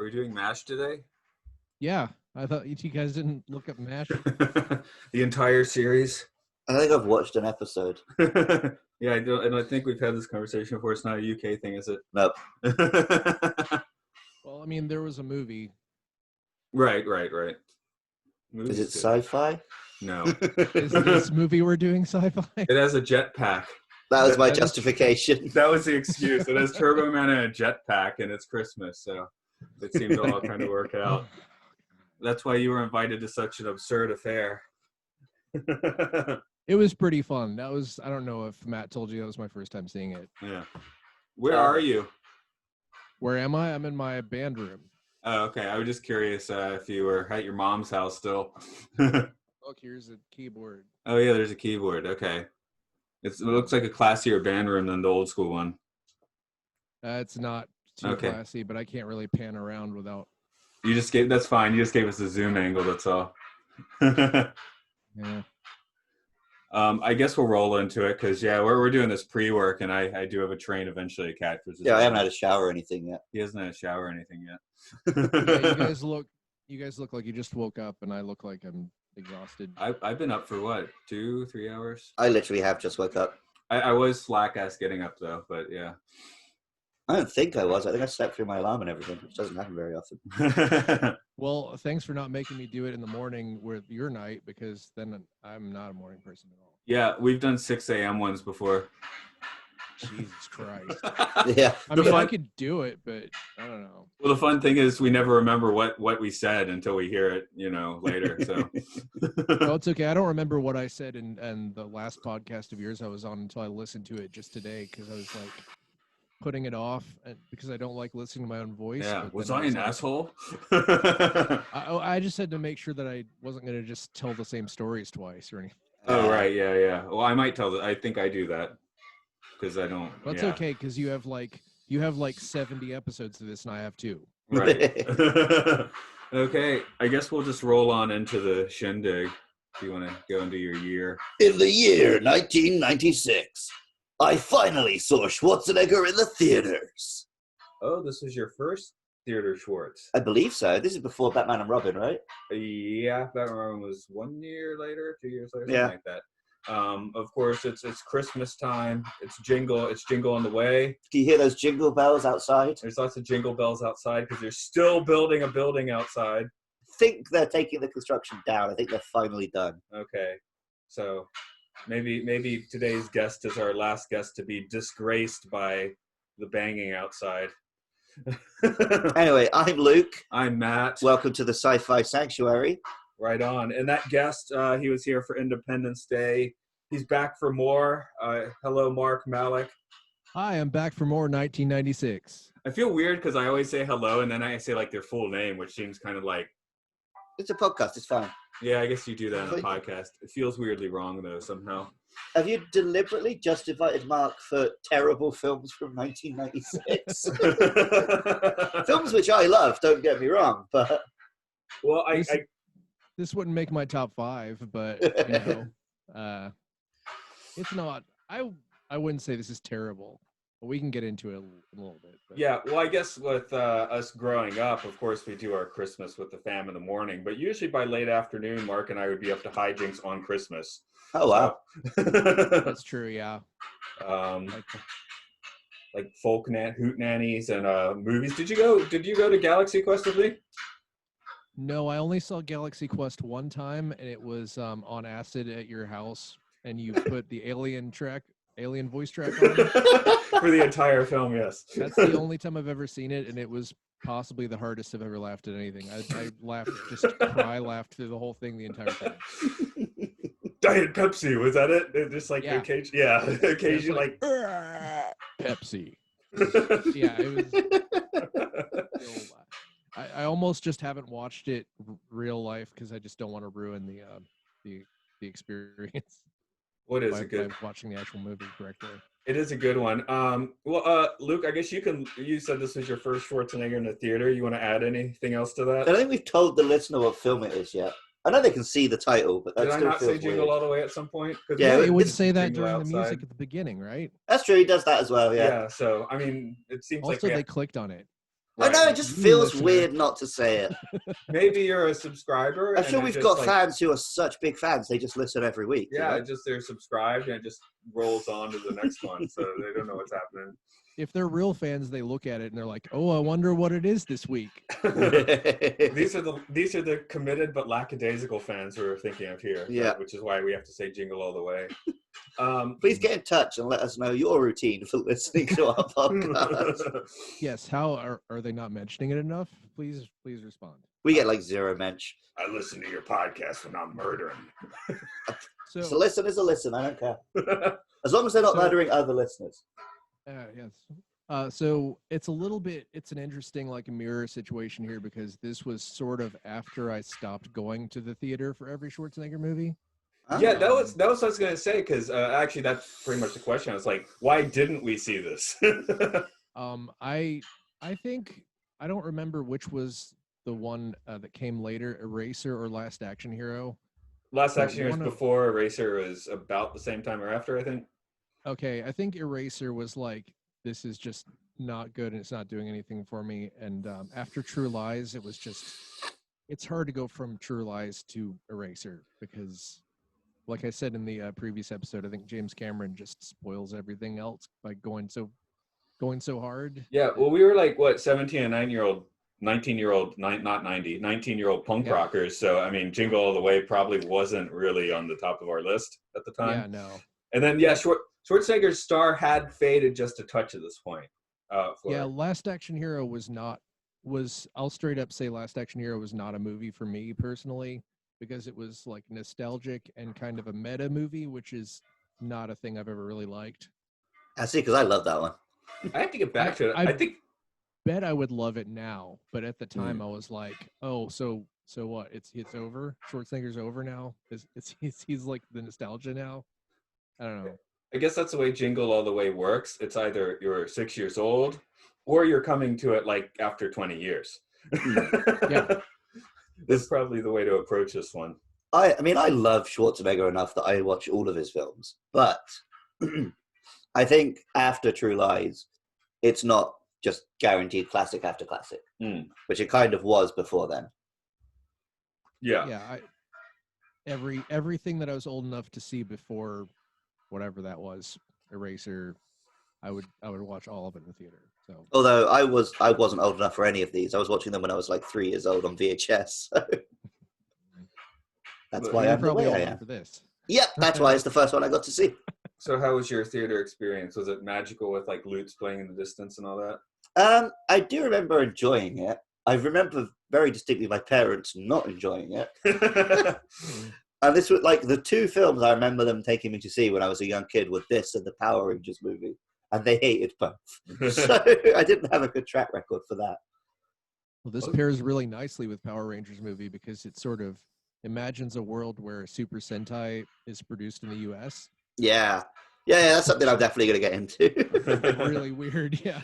we doing MASH today? Yeah, I thought you guys didn't look up MASH. The entire series? I think I've watched an episode. Yeah, I think we've had this conversation before. It's not a UK thing, is it? Nope. Well, I mean, there was a movie. Right. Is it Sci-Fi? No. Is this movie we're doing sci-fi? It has a jetpack. That was my justification. That was the excuse. It has Turbo Man and a jetpack, and it's Christmas, so it seemed to all kind of work out. That's why you were invited to such an absurd affair. It was pretty fun. That was, I don't know if Matt told you, that was my first time seeing it. Yeah. Where are you? Where am I? I'm in my band room. Oh, okay. I was just curious if you were at your mom's house still. Look, here's a keyboard. Oh, yeah, there's a keyboard. Okay. It looks like a classier band room than the old school one. It's not too classy, but I can't really pan around without. That's fine. You just gave us a zoom angle, that's all. Yeah. I guess we'll roll into it because, we're doing this pre-work, and I do have a train eventually to catch. Yeah, I haven't had a shower or anything yet. He hasn't had a shower or anything yet. Yeah, you guys look like you just woke up, and I look like I'm exhausted. I've been up for what, 2-3 hours? I literally have just woke up. I was slack-ass getting up, though, but yeah. I don't think I was. I think I slept through my alarm and everything, which doesn't happen very often. Well, thanks for not making me do it in the morning with your night, because then I'm not a morning person at all. Yeah, we've done 6 a.m. ones before. Jesus Christ. Yeah. I could do it, but I don't know. Well, the fun thing is we never remember what we said until we hear it, later. So. No, it's okay. I don't remember what I said in the last podcast of yours I was on until I listened to it just today, because I was like putting it off because I don't like listening to my own voice. Yeah, was I an asshole? I just had to make sure that I wasn't going to just tell the same stories twice or anything. Oh, right. Yeah. Well, I might I think I do that because I don't. That's okay, because you have like 70 episodes of this, and I have 2. Right. Okay. I guess we'll just roll on into the shindig. If you want to go into your year. In the year 1996, I finally saw Schwarzenegger in the theaters. Oh, this was your first theater Schwartz? I believe so. This is before Batman and Robin, right? Yeah, Batman and Robin was 1 year later, 2 years later, something like that. Of course, it's Christmas time. It's Jingle on the Way. Do you hear those jingle bells outside? There's lots of jingle bells outside because they're still building a building outside. I think they're taking the construction down. I think they're finally done. Okay, so maybe today's guest is our last guest to be disgraced by the banging outside. Anyway, I'm Luke. I'm Matt. Welcome to the Sci-Fi Sanctuary. Right on. And that guest, he was here for Independence Day. He's back for more. Hello, Mark Malek. Hi, I'm back for more 1996. I feel weird because I always say hello and then I say like their full name, which seems kind of like... It's a podcast. It's fine. Yeah, I guess you do that on a podcast. It feels weirdly wrong, though, somehow. Have you deliberately just invited Mark for terrible films from 1996? Films which I love, don't get me wrong, but... Well, This wouldn't make my top 5, but, it's not... I wouldn't say this is terrible, but we can get into it a little bit. But. Yeah, well, I guess with us growing up, of course, we do our Christmas with the fam in the morning, but usually by late afternoon, Mark and I would be up to hijinks on Christmas. Oh, wow. That's true, yeah. Like hoot nannies and movies. Did you go to Galaxy Quest with me? No, I only saw Galaxy Quest one time, and it was on acid at your house, and you put the alien voice track on for the entire film. Yes, that's the only time I've ever seen it, and it was possibly the hardest I've ever laughed at anything. I laughed, just laughed through the whole thing the entire time. Diet Pepsi, was that it? Just like occasionally, like Pepsi. Yeah, it was. I almost just haven't watched it real life because I just don't want to ruin the experience. What is it good? Watching the actual movie correctly. It is a good one. Luke, I guess you said this was your first Schwarzenegger in the theater. You want to add anything else to that? I don't think we've told the listener what film it is yet. I know they can see the title, but did I not say Jingle All the Way at some point? Yeah, it would say that during the music at the beginning, right? That's true. He does that as well. Yeah. Yeah. So I mean, it seems also like they clicked on it. I know, it just feels listener. weird not to say it. Maybe you're a subscriber. I'm and sure it we've just, got like, fans who are such big fans, they just listen every week. Yeah, You know? just they're subscribed and it just rolls on to the next one, so they don't know what's happening. If they're real fans, they look at it and they're like, "Oh, I wonder what it is this week." These are the committed but lackadaisical fans we're thinking of here. Yeah. Which is why we have to say Jingle All the Way. Please get in touch and let us know your routine for listening to our podcast. Yes. How are they not mentioning it enough? Please respond. We get like 0 mensch. I listen to your podcast when I'm murdering. So So listen is a listen. I don't care. As long as they're not murdering other listeners. yes. So it's an interesting like a mirror situation here because this was sort of after I stopped going to the theater for every Schwarzenegger movie. Yeah, that was what I was gonna say because actually that's pretty much the question. I was like, why didn't we see this? I think I don't remember which was the one that came later, Eraser or Last Action Hero. Last Action Hero was before Eraser was about the same time or after, I think. Okay, I think Eraser was like, this is just not good and it's not doing anything for me. And after True Lies, it was just, it's hard to go from True Lies to Eraser because, like I said in the previous episode, I think James Cameron just spoils everything else by going so hard. Yeah, well, we were like, what, 17 and 19-year-old not 90, 19-year-old punk rockers. So, I mean, Jingle All the Way probably wasn't really on the top of our list at the time. Yeah, no. And then, Schwarzenegger's star had faded just a touch at this point. Last Action Hero I'll straight up say Last Action Hero was not a movie for me personally because it was like nostalgic and kind of a meta movie, which is not a thing I've ever really liked. I see, because I love that one. I have to get back to it. I think bet I would love it now, but at the time I was like, oh, so what? It's over. Schwarzenegger's over now. He's like the nostalgia now. I don't know. I guess that's the way Jingle All the Way works. It's either you're 6 years old or you're coming to it like after 20 years. Yeah. That's probably the way to approach this one. I mean, I love Schwarzenegger enough that I watch all of his films, but I think after True Lies, it's not just guaranteed classic after classic, which it kind of was before then. Yeah. Everything that I was old enough to see before whatever that was, Eraser, I would watch all of it in the theater. So although I wasn't old enough for any of these. I was watching them when I was like 3 years old on VHS. So that's why I'm probably the way old I am. for this. Yep, that's why it's the first one I got to see. So how was your theater experience? Was it magical with like lutes playing in the distance and all that? I do remember enjoying it. I remember very distinctly my parents not enjoying it. And this was like the 2 films I remember them taking me to see when I was a young kid were this and the Power Rangers movie. And they hated both. So I didn't have a good track record for that. Well, this pairs really nicely with Power Rangers movie because it sort of imagines a world where Super Sentai is produced in the U.S. Yeah, that's something I'm definitely going to get into. Really weird, yeah.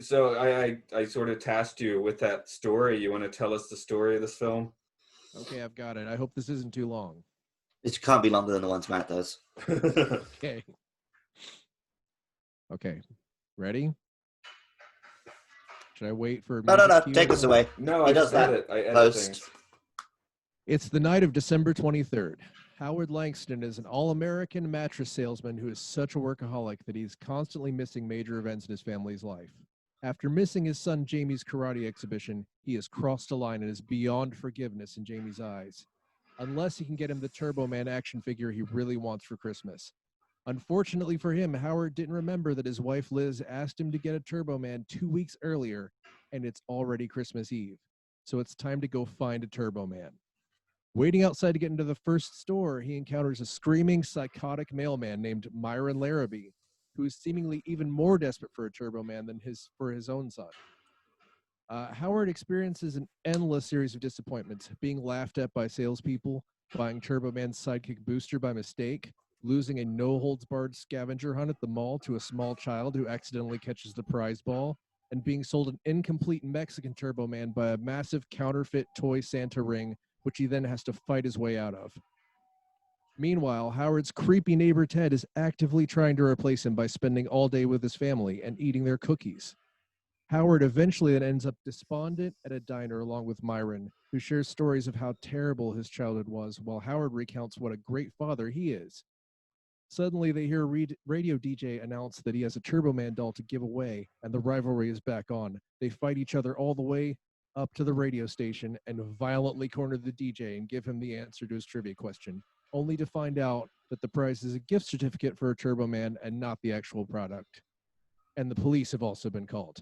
So I sort of tasked you with that story. You want to tell us the story of this film? Okay, I've got it. I hope this isn't too long. It can't be longer than the ones Matt does. Okay. Ready? Should I wait for... No. Take us away. No, he I does just that. edit. I edit things. It's the night of December 23rd. Howard Langston is an all-American mattress salesman who is such a workaholic that he's constantly missing major events in his family's life. After missing his son Jamie's karate exhibition, he has crossed a line and is beyond forgiveness in Jamie's eyes. Unless he can get him the Turbo Man action figure he really wants for Christmas. Unfortunately for him, Howard didn't remember that his wife Liz asked him to get a Turbo Man 2 weeks earlier, and it's already Christmas Eve. So it's time to go find a Turbo Man. Waiting outside to get into the first store, he encounters a screaming, psychotic mailman named Myron Larrabee, who is seemingly even more desperate for a Turbo Man than for his own son. Howard experiences an endless series of disappointments, being laughed at by salespeople, buying Turbo Man's sidekick Booster by mistake, losing a no-holds-barred scavenger hunt at the mall to a small child who accidentally catches the prize ball, and being sold an incomplete Mexican Turbo Man by a massive counterfeit toy Santa ring, which he then has to fight his way out of. Meanwhile, Howard's creepy neighbor Ted is actively trying to replace him by spending all day with his family and eating their cookies. Howard eventually then ends up despondent at a diner along with Myron, who shares stories of how terrible his childhood was, while Howard recounts what a great father he is. Suddenly, they hear a radio DJ announce that he has a Turbo Man doll to give away, and the rivalry is back on. They fight each other all the way up to the radio station and violently corner the DJ and give him the answer to his trivia question, only to find out that the prize is a gift certificate for a Turbo Man and not the actual product. And the police have also been called.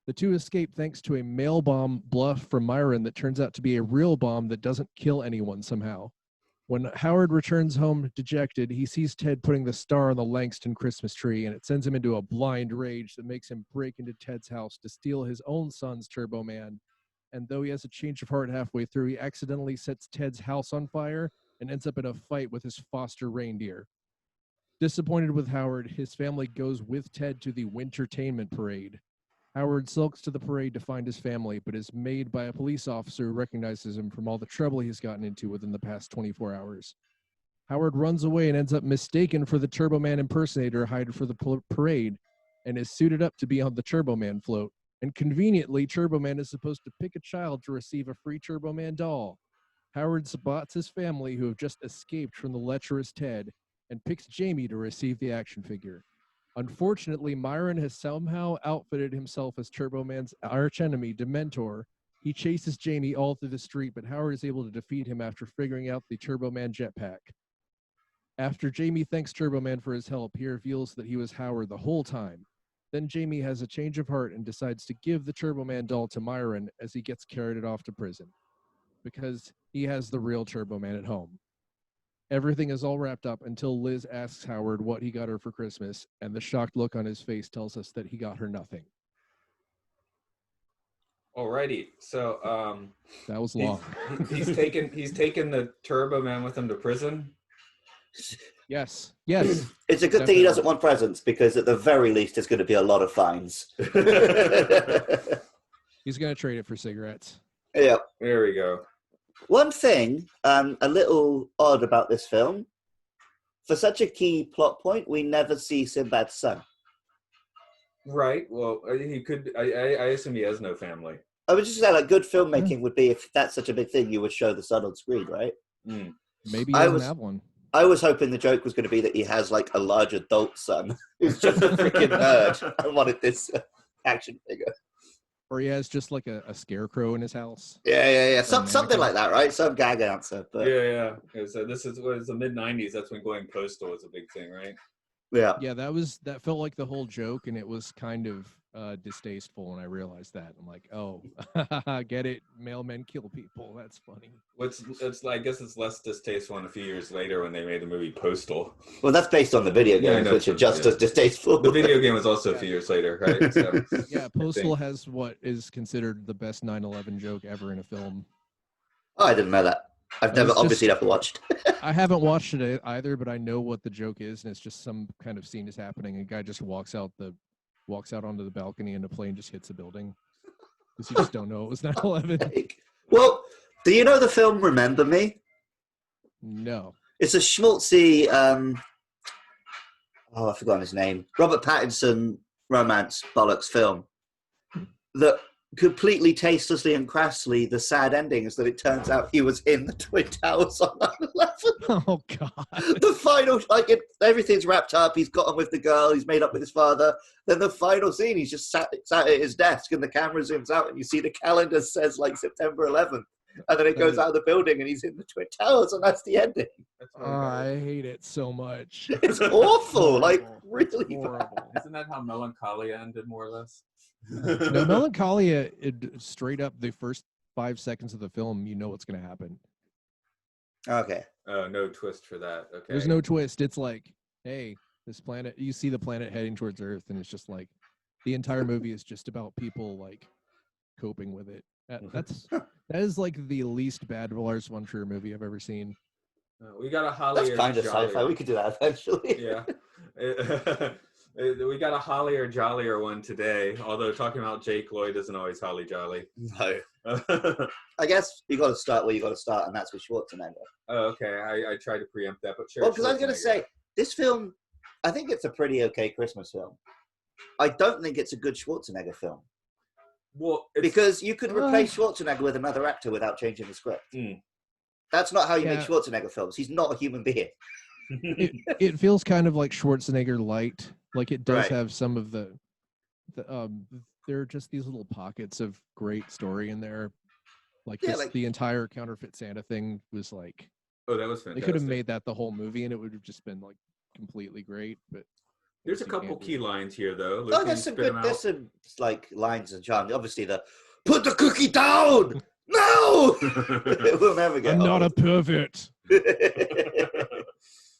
The two escape thanks to a mail bomb bluff from Myron that turns out to be a real bomb that doesn't kill anyone somehow. When Howard returns home dejected, he sees Ted putting the star on the Langston Christmas tree, and it sends him into a blind rage that makes him break into Ted's house to steal his own son's Turbo Man. And though he has a change of heart halfway through, he accidentally sets Ted's house on fire and ends up in a fight with his foster reindeer. Disappointed with Howard, his family goes with Ted to the Wintertainment Parade. Howard sulks to the parade to find his family, but is made by a police officer who recognizes him from all the trouble he's gotten into within the past 24 hours. Howard runs away and ends up mistaken for the Turbo Man impersonator hired for the parade and is suited up to be on the Turbo Man float. And conveniently, Turbo Man is supposed to pick a child to receive a free Turbo Man doll. Howard spots his family who have just escaped from the lecherous Ted and picks Jamie to receive the action figure. Unfortunately, Myron has somehow outfitted himself as Turbo Man's archenemy, Dementor. He chases Jamie all through the street, but Howard is able to defeat him after figuring out the Turbo Man jetpack. After Jamie thanks Turbo Man for his help, he reveals that he was Howard the whole time. Then Jamie has a change of heart and decides to give the Turbo Man doll to Myron as he gets carried off to prison, because he has the real Turbo Man at home. Everything is all wrapped up until Liz asks Howard what he got her for Christmas, and the shocked look on his face tells us that he got her nothing. Alrighty, so that was long. He's taken the Turbo Man with him to prison. Yes. It's a good Definitely. thing he doesn't want presents, because at the very least, there's going to be a lot of fines. He's going to trade it for cigarettes. Yeah. There we go. One thing, a little odd about this film, for such a key plot point, we never see Sinbad's son. Right. Well, he could. I assume he has no family. I was just saying, like, good filmmaking would be, if that's such a big thing, you would show the son on screen, right? Mm. Maybe he doesn't have one. I was hoping the joke was going to be that he has, like, a large adult son who's just a freaking nerd. I wanted this action figure. Or he has just like a scarecrow in his house. Yeah. Something like that, right? Some gag answer. But... Yeah. So this was the mid-90s. That's when going postal was a big thing, right? Yeah, that felt like the whole joke, and it was kind of distasteful when I realized that. I'm like, oh, get it? Mailmen kill people. That's funny. I guess it's less distasteful a few years later when they made the movie Postal. Well, that's based on the video games, which are just as distasteful. The video game was also a few years later, right? So, yeah, Postal has what is considered the best 9/11 joke ever in a film. Oh, I didn't know that. I've obviously never watched. I haven't watched it either, but I know what the joke is, and it's just some kind of scene is happening. A guy just walks out onto the balcony, and a plane just hits a building. Because you just don't know it was 9/11. Well, do you know the film Remember Me? No. It's a schmaltzy, I've forgotten his name. Robert Pattinson romance bollocks film that completely tastelessly and crassly, the sad ending is that it turns out he was in the Twin Towers on 9/11. Oh, God. The final, everything's wrapped up. He's got on with the girl. He's made up with his father. Then the final scene, he's just sat at his desk, and the camera zooms out, and you see the calendar says, like, September 11th. And then it goes out of the building, and he's in the Twin Towers, and that's the ending. I hate it so much. It's awful, really horrible. bad. Isn't that how Melancholia ended, more or less? No, Melancholia, straight up the first 5 seconds of the film, you know what's going to happen. Okay. Oh, no twist for that. Okay. There's no twist. It's like, hey, this planet, you see the planet heading towards Earth, and it's just like, the entire movie is just about people, like, coping with it. That is like the least bad Lars von Trier movie I've ever seen. We got a Holly. That's kind of sci-fi. We could do that eventually. Yeah. We got a hollier, jollier one today. Although talking about Jake Lloyd isn't always holly jolly. No. I guess you got to start where you got to start, and that's with Schwarzenegger. Oh, okay. I tried to preempt that, but sure. Well, because I was going to say, this film, I think it's a pretty okay Christmas film. I don't think it's a good Schwarzenegger film. Well, because you could replace Schwarzenegger with another actor without changing the script. That's not how you make Schwarzenegger films. He's not a human being. It feels kind of like Schwarzenegger light. Like it does have some of the there are just these little pockets of great story in there. Like, the entire Counterfeit Santa thing was like, oh, that was fantastic. They could have made that the whole movie and it would have just been like completely great. But there's a couple key lines here, though. Luke, there's some like lines and charm. Obviously, put the cookie down. No, we'll never get. I'm not a pervert.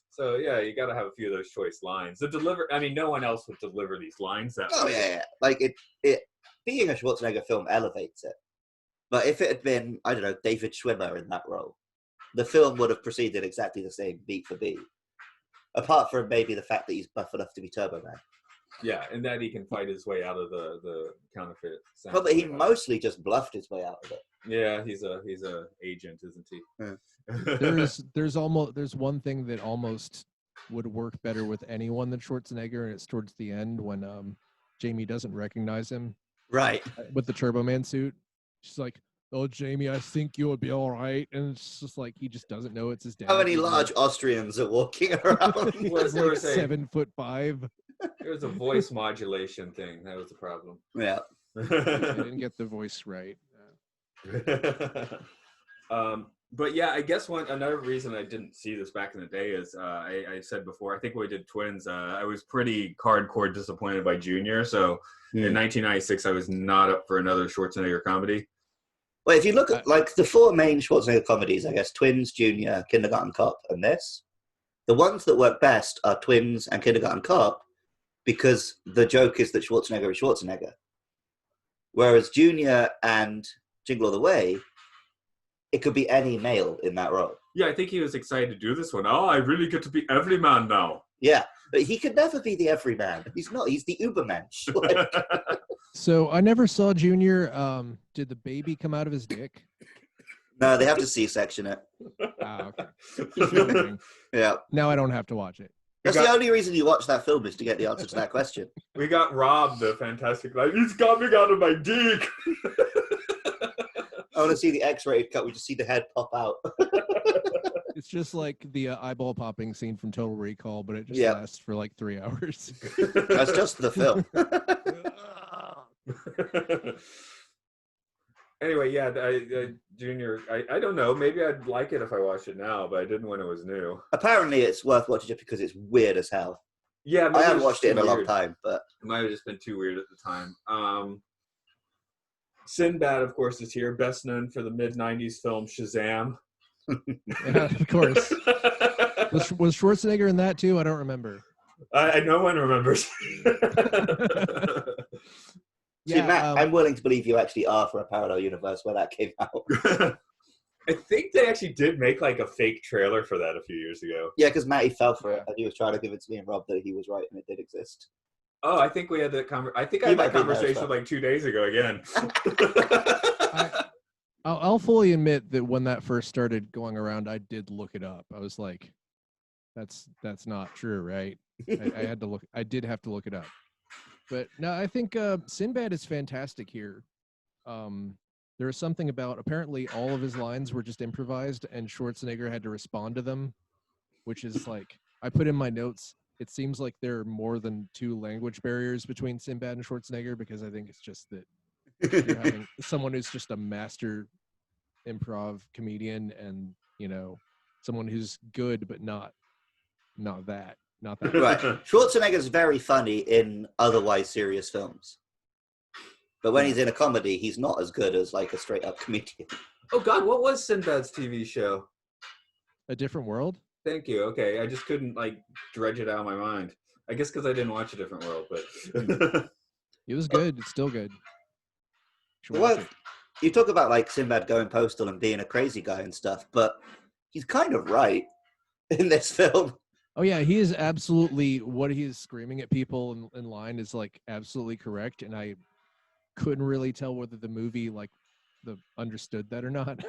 So yeah, you got to have a few of those choice lines. I mean, no one else would deliver these lines that way. Yeah. Like it being a Schwarzenegger film elevates it. But if it had been, I don't know, David Schwimmer in that role, the film would have proceeded exactly the same beat for beat. Apart from maybe the fact that he's buff enough to be Turbo Man. Yeah, and that he can fight his way out of the counterfeit. But he mostly just bluffed his way out of it. Yeah, he's a agent, isn't he? Yeah. There's one thing that almost would work better with anyone than Schwarzenegger, and it's towards the end when Jamie doesn't recognize him. Right. With the Turbo Man suit. She's like, "Oh, Jamie, I think you'll be all right." And it's just like he just doesn't know it's his dad. How many large Austrians are walking around? He's like 7'5". It was a voice modulation thing. That was the problem. Yeah. I didn't get the voice right. But yeah, I guess another reason I didn't see this back in the day is I said before, I think when we did Twins, I was pretty hardcore disappointed by Junior. So in 1996, I was not up for another Schwarzenegger comedy. Well, if you look at like the four main Schwarzenegger comedies, I guess Twins, Junior, Kindergarten Cop, and this, the ones that work best are Twins and Kindergarten Cop because the joke is that Schwarzenegger is Schwarzenegger. Whereas Junior and Jingle All the Way, it could be any male in that role. Yeah, I think he was excited to do this one. Oh, I really get to be everyman now. Yeah, but he could never be the everyman. He's not. He's the Ubermensch. So I never saw Junior. Did the baby come out of his dick? No, they have to C-section it. Ah, okay. Yeah. Now I don't have to watch it. That's the only reason you watch that film is to get the answer to that question. We got Rob, the fantastic line. He's coming out of my dick. I want to see the X-rated cut. We just see the head pop out. It's just like the eyeball popping scene from Total Recall, but it just lasts for like 3 hours. That's just the film. Anyway, yeah, Junior, I don't know. Maybe I'd like it if I watched it now, but I didn't when it was new. Apparently, it's worth watching just because it's weird as hell. Yeah, I haven't watched it in a long time, but it might have just been too weird at the time. Sinbad, of course, is here, best known for the mid-'90s film Shazam. Yeah, of course. Was Schwarzenegger in that too? I don't remember. No one remembers. See, Matt, I'm willing to believe you actually are for a parallel universe where that came out. I think they actually did make like a fake trailer for that a few years ago. Yeah, because Matty fell for it, and he was trying to convince me and Rob that he was right and it did exist. Oh, I think we had that I think I had that conversation like 2 days ago again. I'll fully admit that when that first started going around, I did look it up. I was like, that's not true, right? I did have to look it up. But no, I think Sinbad is fantastic here. There is something about, apparently all of his lines were just improvised and Schwarzenegger had to respond to them, which is like, I put in my notes, it seems like there are more than 2 language barriers between Sinbad and Schwarzenegger, because I think it's just that you're having someone who's just a master improv comedian and, you know, someone who's good but not that. Right. Schwarzenegger's very funny in otherwise serious films. But when he's in a comedy, he's not as good as like a straight up comedian. Oh God, what was Sinbad's TV show? A Different World? Thank you. Okay, I just couldn't like dredge it out of my mind. I guess because I didn't watch A Different World, but it was good. It's still good. Well, you talk about like Sinbad going postal and being a crazy guy and stuff, but he's kind of right in this film. Oh yeah, he is absolutely what he is screaming at people in line is like absolutely correct, and I couldn't really tell whether the movie like understood that or not.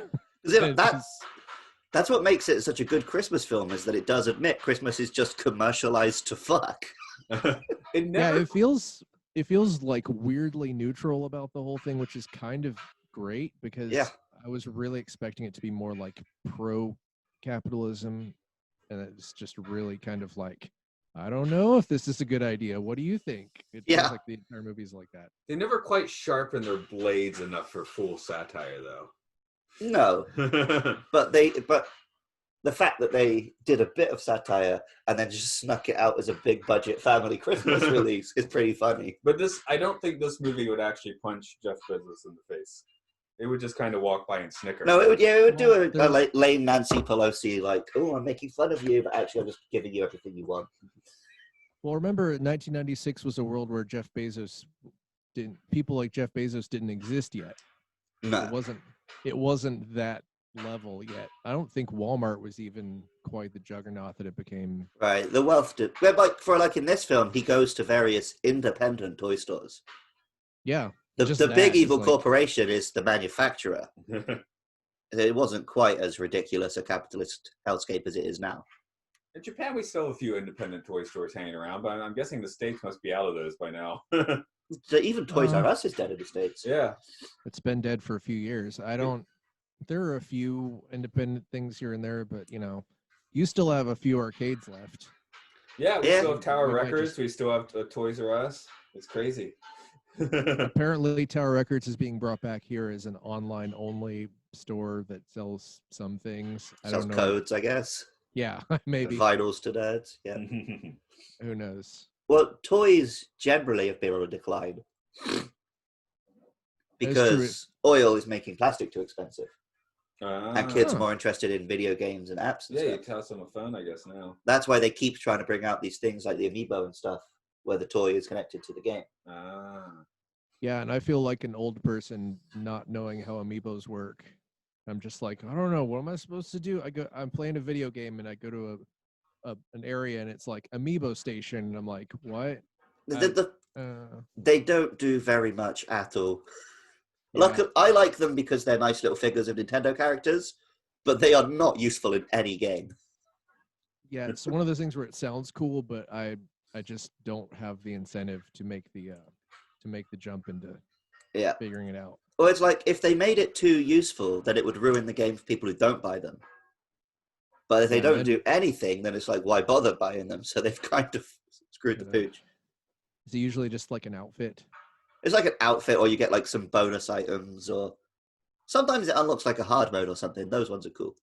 That's what makes it such a good Christmas film is that it does admit Christmas is just commercialized to fuck. Yeah, it feels like weirdly neutral about the whole thing, which is kind of great because I was really expecting it to be more like pro capitalism, and it's just really kind of like, I don't know if this is a good idea. What do you think? It feels like the entire movie is like that. They never quite sharpen their blades enough for full satire, though. No, but the fact that they did a bit of satire and then just snuck it out as a big budget family Christmas release is pretty funny. But I don't think this movie would actually punch Jeff Bezos in the face. It would just kind of walk by and snicker. No, it would do a lame Nancy Pelosi, like, oh, I'm making fun of you, but actually I'm just giving you everything you want. Well, remember 1996 was a world where people like Jeff Bezos didn't exist yet. No. It wasn't that level yet. I don't think Walmart was even quite the juggernaut that it became. Right, the wealth did. Like in this film, he goes to various independent toy stores. Yeah. The big evil corporation is the manufacturer. It wasn't quite as ridiculous a capitalist hellscape as it is now. In Japan, we still have a few independent toy stores hanging around, but I'm guessing the States must be out of those by now. So even Toys R Us is dead in the States. Yeah. It's been dead for a few years. There are a few independent things here and there, but, you still have a few arcades left. Yeah, we still have Tower Records. We still have Toys R Us. It's crazy. Apparently, Tower Records is being brought back here as an online-only store that sells some things. I don't know. Codes, I guess. Yeah, maybe. Vinyls to dads. Yeah. Who knows? Well, toys generally have been on a decline because oil is making plastic too expensive. And kids are more interested in video games and apps. And stuff. You tell us on the phone, I guess, now. That's why they keep trying to bring out these things like the Amiibo and stuff, where the toy is connected to the game. Yeah, and I feel like an old person not knowing how Amiibos work. I'm just like, I don't know, what am I supposed to do? I'm playing a video game and I go to an area and it's like Amiibo station, and I'm like, what? They don't do very much at all. Yeah. I like them because they're nice little figures of Nintendo characters, but they are not useful in any game. Yeah, it's one of those things where it sounds cool, but I just don't have the incentive to make the jump into figuring it out. Well, it's like if they made it too useful, then it would ruin the game for people who don't buy them. But if they don't do anything, then it's like, why bother buying them? So they've kind of screwed the pooch. Is it usually just like an outfit? It's like an outfit, or you get like some bonus items, or sometimes it unlocks like a hard mode or something. Those ones are cool.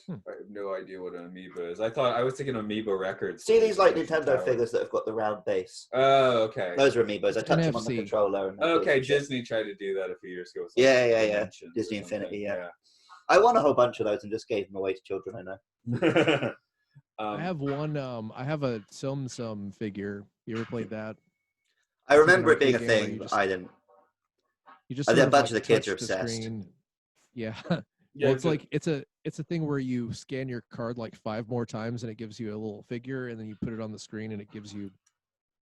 I have no idea what an Amiibo is. I was thinking Amiibo Records. See these like Nintendo figures that have got the round base? Oh, okay. Those are Amiibos. I touch them on the controller. Okay, Disney tried to do that a few years ago. Yeah. Disney Infinity, yeah. I won a whole bunch of those and just gave them away to children I know. I have one. I have a Sum figure. You ever played that? I remember it being a thing, but I didn't. I think a bunch of the kids are obsessed. Yeah. Well, it's like it's a thing where you scan your card like 5 more times and it gives you a little figure, and then you put it on the screen and it gives you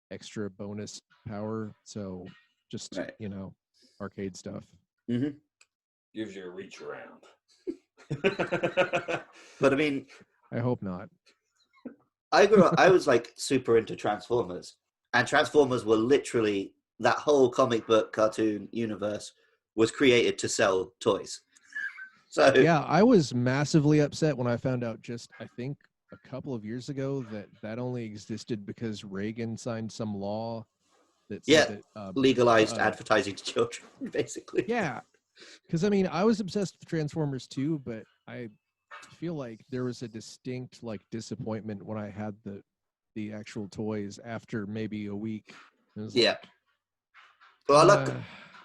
extra bonus power. So just arcade stuff. Mm-hmm. Gives you a reach around. But I mean, I hope not. I grew up. I was like super into Transformers, and Transformers were literally that whole comic book cartoon universe was created to sell toys. So yeah, I was massively upset when I found out I think a couple of years ago that only existed because Reagan signed some law that said that, legalized advertising to children, basically. Yeah, because I mean, I was obsessed with Transformers too, but I feel like there was a distinct like disappointment when I had the actual toys after maybe a week. Well, look.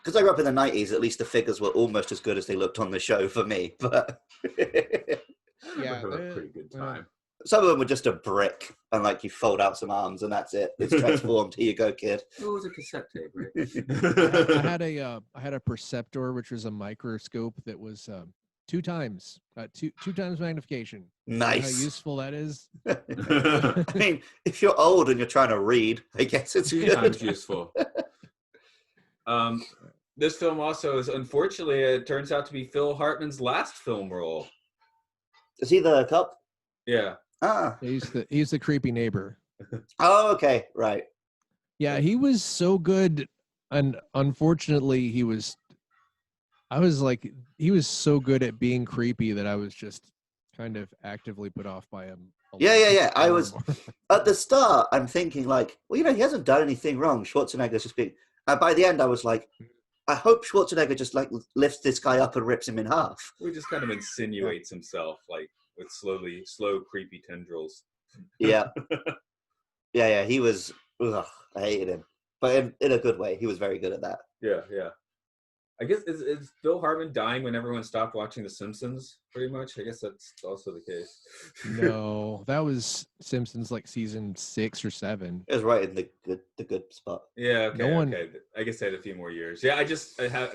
Because I grew up in the 90s, at least the figures were almost as good as they looked on the show for me. But yeah, a pretty good time. Some of them were just a brick, and like you fold out some arms, and that's it. It's transformed. Here you go, kid. It was a cassette tape, right? I had a Perceptor, which was a microscope that was two times magnification. Nice. How useful that is. I mean, if you're old and you're trying to read, I guess it's Times good. useful. This film also is, unfortunately, it turns out to be Phil Hartman's last film role. Is he the cop? Yeah. Ah. He's the creepy neighbor. Oh, okay, right. Yeah, he was so good, and unfortunately, he was so good at being creepy that I was just kind of actively put off by him. Yeah. I was at the start. I'm thinking like, well, he hasn't done anything wrong. Schwarzenegger's just being. By the end, I was like, I hope Schwarzenegger just like lifts this guy up and rips him in half. He just kind of insinuates himself like with slow, creepy tendrils. Yeah. Yeah. He was. Ugh, I hated him, but in a good way. He was very good at that. Yeah. I guess is Phil Hartman dying when everyone stopped watching The Simpsons? Pretty much. I guess that's also the case. No, that was Simpsons like season 6 or 7. It was right in the good spot. Yeah. Okay. No one- Okay. I guess they had a few more years. Yeah. I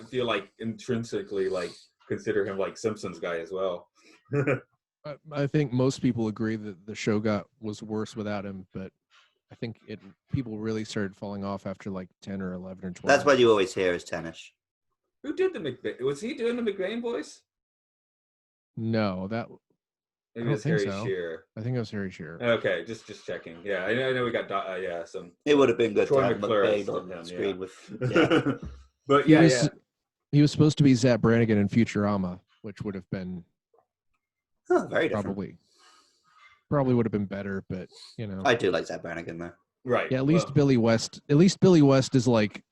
feel like intrinsically like consider him like Simpsons guy as well. I think most people agree that the show was worse without him, but I think people really started falling off after like 10 or 11 or 12. That's what you always hear is Tennish. Who did the McBain? Was he doing the McBain voice? No, Maybe I it was don't think Harry so. Shearer. I think it was Harry Shearer. Okay, just checking. Yeah, I know we got some. It would have been good Troy to have McClure McBain on him, the screen with. Yeah. But He yeah. was supposed to be Zap Brannigan in Futurama, which would have been Very different. probably would have been better, but you know. I do like Zach Brannigan though. Right. Yeah, at least Billy West is like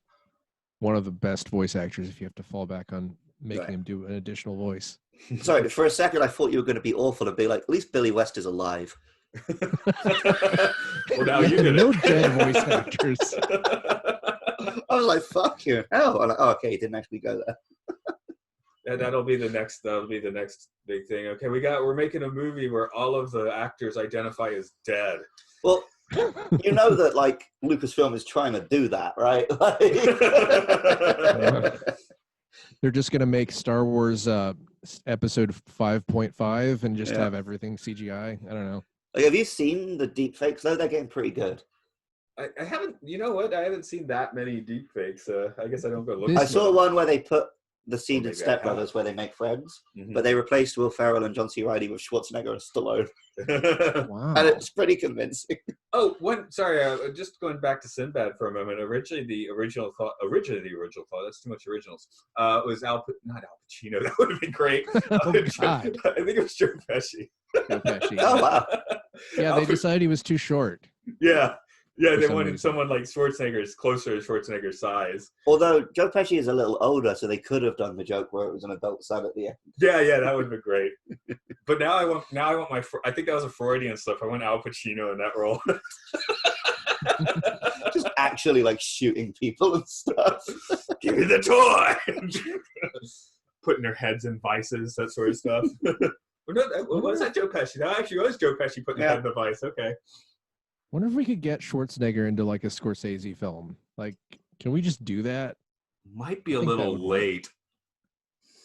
one of the best voice actors if you have to fall back on making him do an additional voice. Sorry, for a second I thought you were going to be awful and be like, at least Billy West is alive. Well, now you did no it. dead voice actors. I was like, fuck you. Hell. I'm like, oh, okay, he didn't actually go there. And that'll be the next big thing. Okay, we're making a movie where all of the actors identify as dead. Well, you know that like Lucasfilm is trying to do that, right? They're just gonna make Star Wars episode 5.5 and just have everything CGI. I don't know. Like, have you seen the deepfakes though? They're getting pretty good. I haven't. You know what? I haven't seen that many deepfakes. I guess I don't go look. I saw one where they put the scene in maybe Step Brothers where they make friends, but they replaced Will Ferrell and John C. Reilly with Schwarzenegger and Stallone. Wow. And it's pretty convincing. Oh, sorry, just going back to Sinbad for a moment. Originally the original thought, that's too much originals, was not Al Pacino. That would have been great. Oh, God. I think it was Joe Pesci. Joe Pesci. Oh, wow. Yeah, they decided he was too short. Yeah, they some wanted reason. someone like Schwarzenegger's closer to Schwarzenegger's size. Although Joe Pesci is a little older, so they could have done the joke where it was an adult son at the end. Yeah, that would have been great. But now I want I think that was a Freudian slip. I want Al Pacino in that role. Just actually like shooting people and stuff. Give me the toy. Putting their heads in vices, that sort of stuff. Was that Joe Pesci? That actually was Joe Pesci putting his head in the vice. Okay. Wonder if we could get Schwarzenegger into like a Scorsese film. Like, can we just do that? Might be a little late.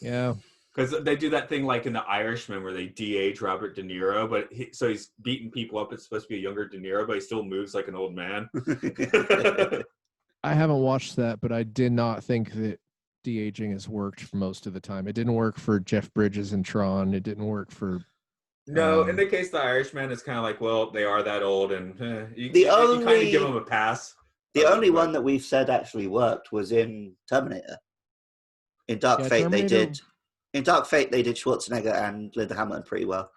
Yeah. Because they do that thing like in The Irishman where they de-age Robert De Niro, but he's beating people up. It's supposed to be a younger De Niro, but he still moves like an old man. I haven't watched that, but I did not think that de-aging has worked for most of the time. It didn't work for Jeff Bridges and Tron. It didn't work for... No, in the case of The Irishman, it's kind of like, well, they are that old, and you kind of give them a pass. The only one that we've said actually worked was in Terminator. In Dark Fate, they did. In Dark Fate, they did Schwarzenegger and Linda Hamilton pretty well.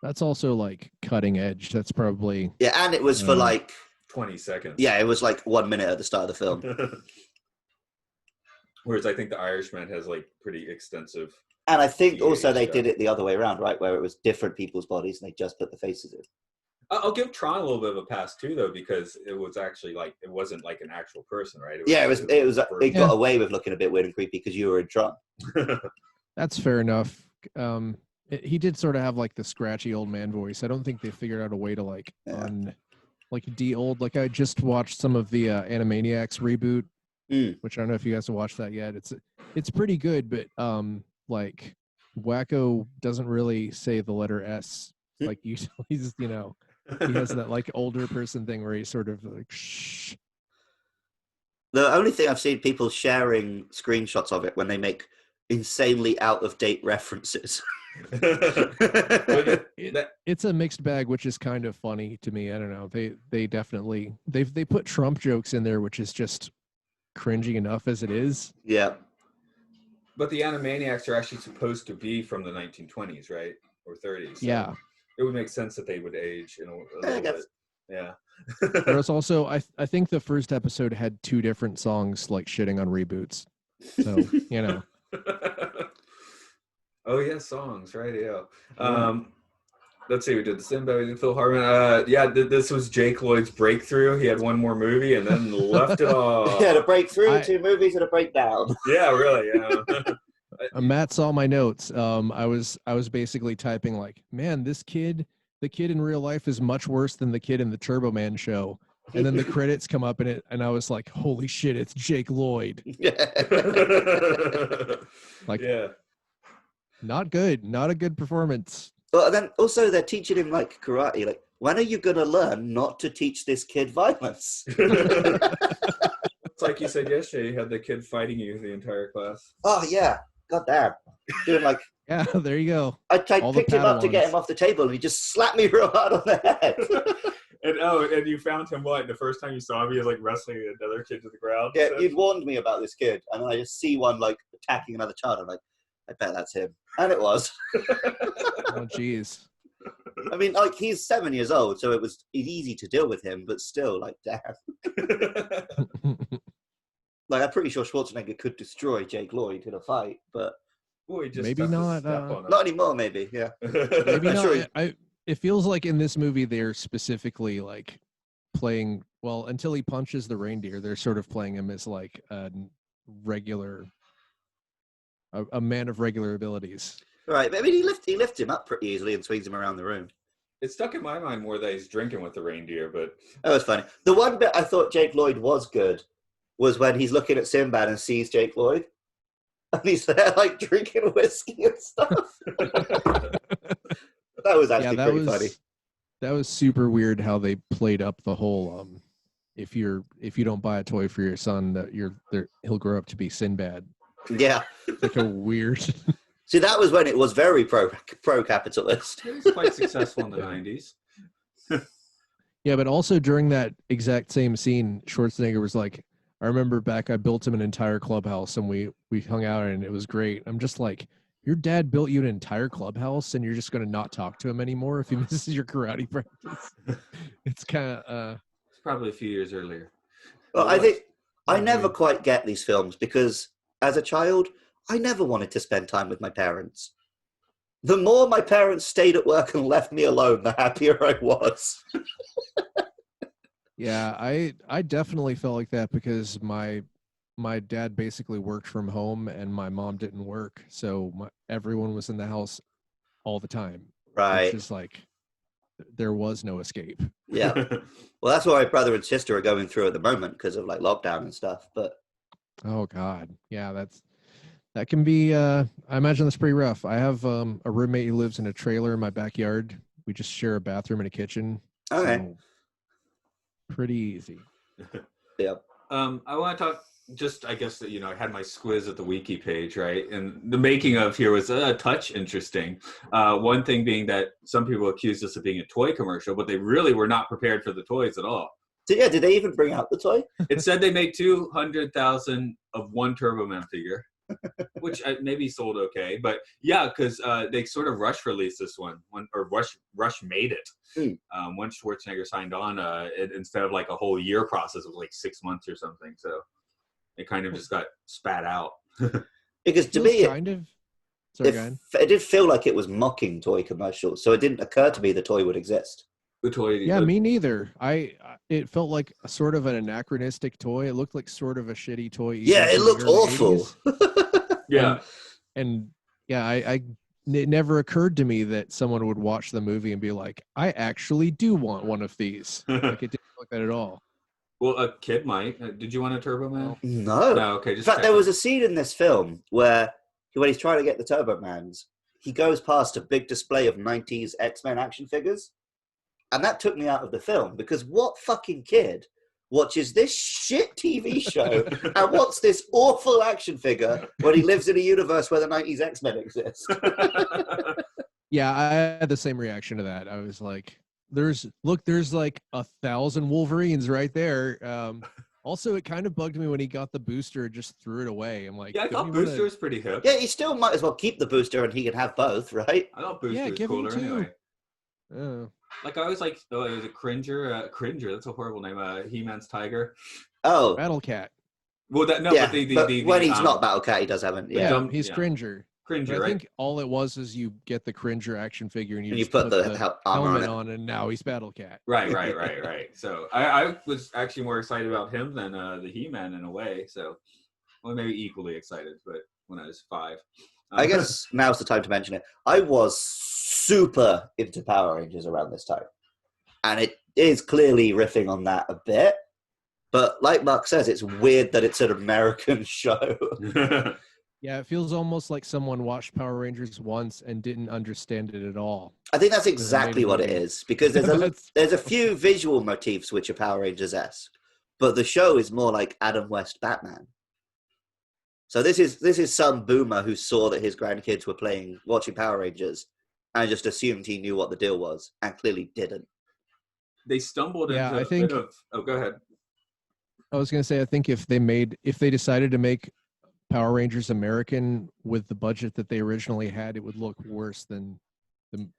That's also like cutting edge. That's probably... Yeah, and it was for like 20 seconds. Yeah, it was like 1 minute at the start of the film. Whereas I think The Irishman has like pretty extensive... And I think also they did it the other way around, right? Where it was different people's bodies and they just put the faces in. I'll give Tron a little bit of a pass too, though, because it was actually like, it wasn't like an actual person, right? It got away with looking a bit weird and creepy because you were in Tron. That's fair enough. He did sort of have like the scratchy old man voice. I don't think they figured out a way to like de-old. Like I just watched some of the Animaniacs reboot, which I don't know if you guys have watched that yet. It's pretty good, but like Wacko doesn't really say the letter S Like he's he has that like older person thing where he's sort of like shh. The only thing I've seen people sharing screenshots of it when they make insanely out of date references. It's a mixed bag, which is kind of funny to me. I don't know. They definitely they put Trump jokes in there, which is just cringy enough as it is. Yeah. But the Animaniacs are actually supposed to be from the 1920s, right? Or 30s. So Yeah. it would make sense that they would age in a little bit. Yeah. There was also, I think the first episode had 2 different songs like shitting on reboots. So, Oh, yeah, songs, right? Yeah. Let's see, we did the Sinbad, we did Phil Hartman. This was Jake Lloyd's breakthrough. He had one more movie and then left it all. He had a breakthrough, 2 movies, and a breakdown. Yeah, really, yeah. Matt saw my notes. I was basically typing like, man, the kid in real life is much worse than the kid in the Turbo Man show. And then the credits come up in it, and I was like, holy shit, it's Jake Lloyd. Like, yeah, not good, not a good performance. But then also they're teaching him like karate. Like, when are you gonna learn not to teach this kid violence? It's like you said yesterday, you had the kid fighting you the entire class. Oh yeah, goddamn. Doing like, yeah, there you go. I picked him up to get him off the table, and he just slapped me real hard on the head. and you found him what? The first time you saw him, he was like wrestling another kid to the ground. Yeah, you'd warned me about this kid, and then I just see one like attacking another child. I'm like, I bet that's him, and it was. Oh, jeez. I mean, like, he's 7 years old, so it was easy to deal with him, but still, like, damn. Like, I'm pretty sure Schwarzenegger could destroy Jake Lloyd in a fight, but maybe not. Not anymore, maybe. Yeah, maybe not. Sure. It feels like in this movie they're specifically like playing. Well, until he punches the reindeer, they're sort of playing him as like a man of regular abilities. Right, but I mean, he lifts him up pretty easily and swings him around the room. It stuck in my mind more that he's drinking with the reindeer, but that was funny. The one bit I thought Jake Lloyd was good was when he's looking at Sinbad and sees Jake Lloyd, and he's there like drinking whiskey and stuff. That was actually pretty funny. That was super weird how they played up the whole if you don't buy a toy for your son, that he'll grow up to be Sinbad. Yeah, it's like a weird. See, that was when it was very pro-capitalist. It was quite successful in the 90s. Yeah, but also during that exact same scene, Schwarzenegger was like, I remember back, I built him an entire clubhouse and we hung out and it was great. I'm just like, your dad built you an entire clubhouse and you're just going to not talk to him anymore if he misses your karate practice? It's kind of... It's probably a few years earlier. Well, I think I never quite get these films because as a child, I never wanted to spend time with my parents. The more my parents stayed at work and left me alone, the happier I was. Yeah, I definitely felt like that because my dad basically worked from home and my mom didn't work. So everyone was in the house all the time. Right. It's just like there was no escape. Yeah. Well, that's what my brother and sister are going through at the moment because of like lockdown and stuff. But oh God. Yeah, that can be, I imagine that's pretty rough. I have a roommate who lives in a trailer in my backyard. We just share a bathroom and a kitchen. Okay. So pretty easy. Yeah. I want to talk just, I guess, that, I had my squiz at the wiki page, right? And the making of here was a touch interesting. One thing being that some people accused us of being a toy commercial, but they really were not prepared for the toys at all. Yeah, did they even bring out the toy? It said they made 200,000 of one Turbo Man figure. Which maybe sold okay, but yeah, because they sort of rush released this one, or rush made it. Once Schwarzenegger signed on, instead of like a whole year process, it was like 6 months or something. So it kind of just got spat out. Because to me, it did feel like it was mocking toy commercials, so it didn't occur to me the toy would exist. The toy, yeah, me neither. It felt like a sort of an anachronistic toy. It looked like sort of a shitty toy. Yeah, it looked awful. Yeah, and yeah, it never occurred to me that someone would watch the movie and be like, I actually do want one of these. Like it didn't look like that at all. Well, a kid might. Did you want a Turbo Man? No. No. Okay. In fact, there was a scene in this film where when he's trying to get the Turbo Mans, he goes past a big display of 90s X-Men action figures. And that took me out of the film, because what fucking kid watches this shit TV show and wants this awful action figure when he lives in a universe where the 90s X-Men exist? Yeah, I had the same reaction to that. I was like, there's like 1,000 Wolverines right there. Also, it kind of bugged me when he got the booster and just threw it away. I'm like, yeah, I thought Booster was pretty hip. Yeah, he still might as well keep the booster and he can have both, right? I thought Booster was cooler anyway. Like, I was like, oh, it was a Cringer. Cringer, that's a horrible name. He-Man's tiger. Oh. Battle Cat. Well, that no, yeah, but when he's not Battle Cat, he does have it. Yeah, he's Cringer. Cringer, I think all it was is you get the Cringer action figure and you just put the helmet on, and now he's Battle Cat. Right. So I was actually more excited about him than the He-Man in a way. So, well, maybe equally excited, but when I was 5. I guess now's the time to mention it. I was super into Power Rangers around this time. And it is clearly riffing on that a bit. But like Mark says, it's weird that it's an American show. Yeah, it feels almost like someone watched Power Rangers once and didn't understand it at all. I think that's exactly what it is, because there's a few visual motifs which are Power Rangers-esque, but the show is more like Adam West Batman. So this is some boomer who saw that his grandkids were watching Power Rangers and just assumed he knew what the deal was, and clearly didn't. They stumbled into a bit of... Oh, go ahead. I was going to say, I think if they decided to make Power Rangers American with the budget that they originally had, it would look worse than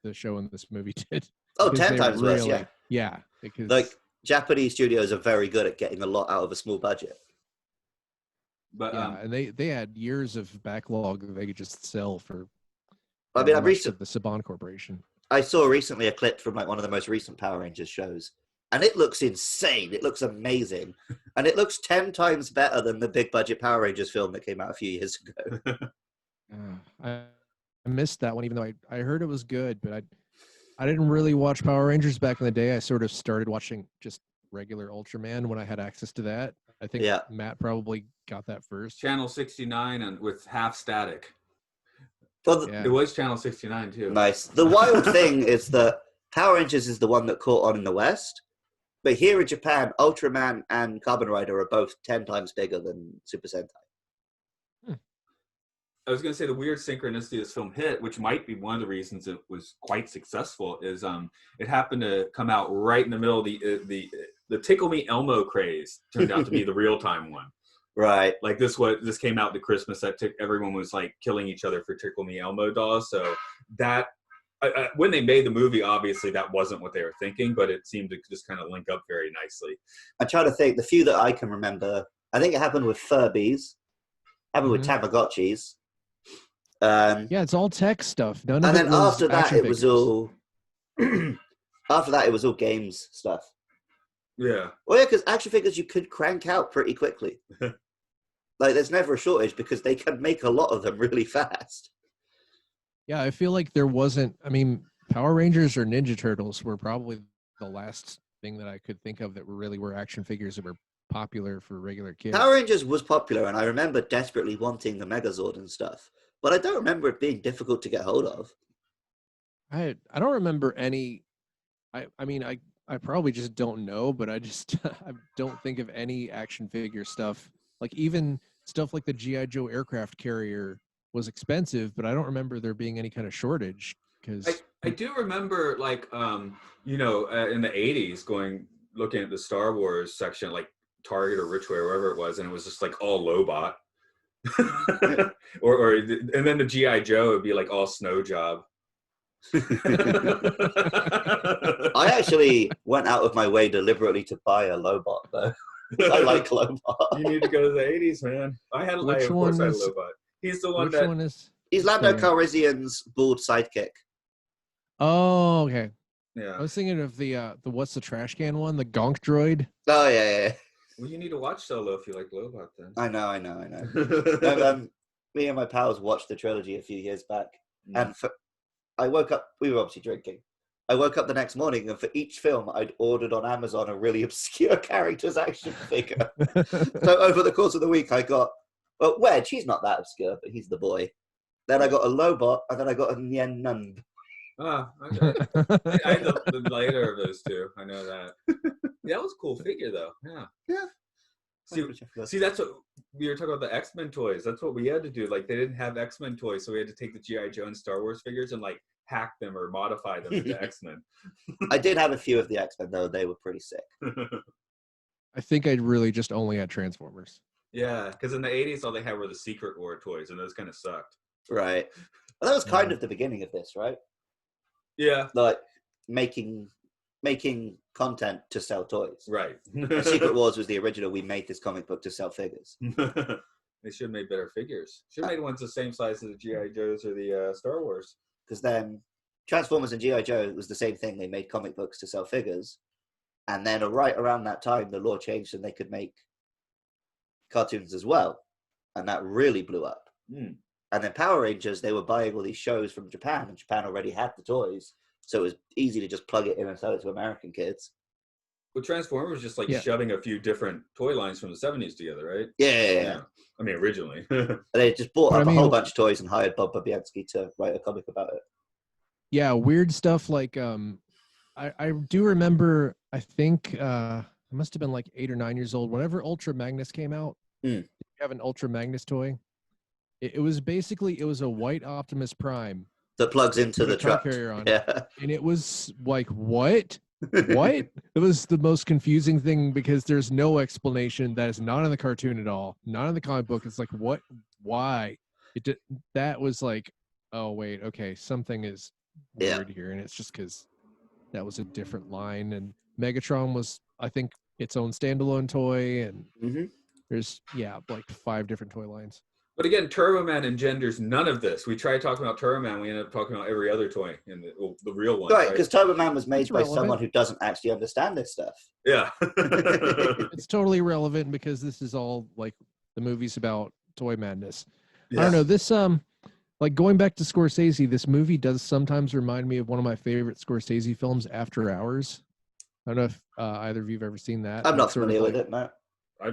the show in this movie did. Oh, 10 times worse, yeah. Yeah. Because, like, Japanese studios are very good at getting a lot out of a small budget. But and they had years of backlog that they could just sell for. I mean, the Saban Corporation. I saw recently a clip from like one of the most recent Power Rangers shows, and it looks insane. It looks amazing, and it looks 10 times better than the big budget Power Rangers film that came out a few years ago. I missed that one, even though I heard it was good, but I didn't really watch Power Rangers back in the day. I sort of started watching just regular Ultraman when I had access to that. I think Matt probably got that first. Channel 69 and with half static. Well, it was Channel 69 too. Nice. The wild thing is that Power Rangers is the one that caught on in the West, but here in Japan, Ultraman and Kamen Rider are both 10 times bigger than Super Sentai. I was going to say the weird synchronicity this film hit, which might be one of the reasons it was quite successful, is it happened to come out right in the middle of the Tickle Me Elmo craze. Turned out to be the real time one. Right. Like this came out to Christmas. Everyone was like killing each other for Tickle Me Elmo dolls. So that when they made the movie, obviously that wasn't what they were thinking, but it seemed to just kind of link up very nicely. I try to think. The few that I can remember, I think it happened with Furbies, happened with Tamagotchis. Yeah, it's all tech stuff. And then after that, it was all. After that, it was all games stuff. Yeah. Well, yeah, because action figures you could crank out pretty quickly. Like, there's never a shortage because they can make a lot of them really fast. Yeah, I feel like there wasn't. I mean, Power Rangers or Ninja Turtles were probably the last thing that I could think of that really were action figures that were popular for regular kids. Power Rangers was popular, and I remember desperately wanting the Megazord and stuff. But I don't remember it being difficult to get hold of. I don't remember any. I mean, I probably just don't know, but I don't think of any action figure stuff. Like even stuff like the G.I. Joe aircraft carrier was expensive, but I don't remember there being any kind of shortage. Because I do remember, like, in the 80s, looking at the Star Wars section, like Target or Richway or wherever it was, and it was just like all Lobot. and then the G.I. Joe would be like all Snow Job. I actually went out of my way deliberately to buy a Lobot, though. I like Lobot. You need to go to the 80s, man. I had a Lobot. He's the one He's Lando Calrissian's bald sidekick. Oh, okay. Yeah. I was thinking of the what's the trash can one? The Gonk droid. Oh, yeah. Well, you need to watch Solo if you like Lobot, then. I know. Me and my pals watched the trilogy a few years back, and I woke up. We were obviously drinking. I woke up the next morning, and for each film, I'd ordered on Amazon a really obscure character's action figure. So over the course of the week, I got Wedge. He's not that obscure, but he's the boy. then I got a Lobot, and then I got a Nien Nunb. Ah, okay. I had the later of those two. I know that. Yeah, that was a cool figure, though. Yeah. Yeah. See, that's what we were talking about, the X-Men toys. That's what we had to do. Like, they didn't have X-Men toys, so we had to take the G.I. Joe and Star Wars figures and, like, hack them or modify them into X-Men. I did have a few of the X-Men, though. They were pretty sick. I think I really just only had Transformers. Yeah, because in the 80s, all they had were the Secret War toys, and those kind of sucked. Right. Well, that was kind of the beginning of this, right? Yeah. Like, making content to sell toys. Right. Secret Wars was the original. We made this comic book to sell figures. They should have made better figures. Should have made ones the same size as the G.I. Joes or the Star Wars. Because then Transformers and G.I. Joe was the same thing. They made comic books to sell figures. And then right around that time, the law changed and they could make cartoons as well. And that really blew up. Mm. And then Power Rangers, they were buying all these shows from Japan, and Japan already had the toys. So it was easy to just plug it in and sell it to American kids. Well, Transformers was just like shoving a few different toy lines from the 70s together, right? Yeah. I mean, originally. They just bought up a whole bunch of toys and hired Bob Babianski to write a comic about it. Yeah, weird stuff like I do remember, I think I must have been like 8 or 9 years old. Whenever Ultra Magnus came out, did you have an Ultra Magnus toy? It was basically, it was a white Optimus Prime that plugs into the truck carrier on. Yeah. And it was like, what? What? It was the most confusing thing because there's no explanation. That is not in the cartoon at all. Not in the comic book. It's like, what? Why? That was like, oh, wait, okay, something is weird here. And it's just because that was a different line. And Megatron was, I think, its own standalone toy. And there's, like 5 different toy lines. But again, Turbo Man engenders none of this. We tried talking about Turbo Man, we ended up talking about every other toy in the real one. Right, because Turbo Man was made by someone who doesn't actually understand this stuff. Yeah. It's totally relevant because this is all like the movies about toy madness. Yeah. I don't know, this like going back to Scorsese, this movie does sometimes remind me of one of my favorite Scorsese films, After Hours. I don't know if either of you have ever seen that. I'm not familiar with it, Matt.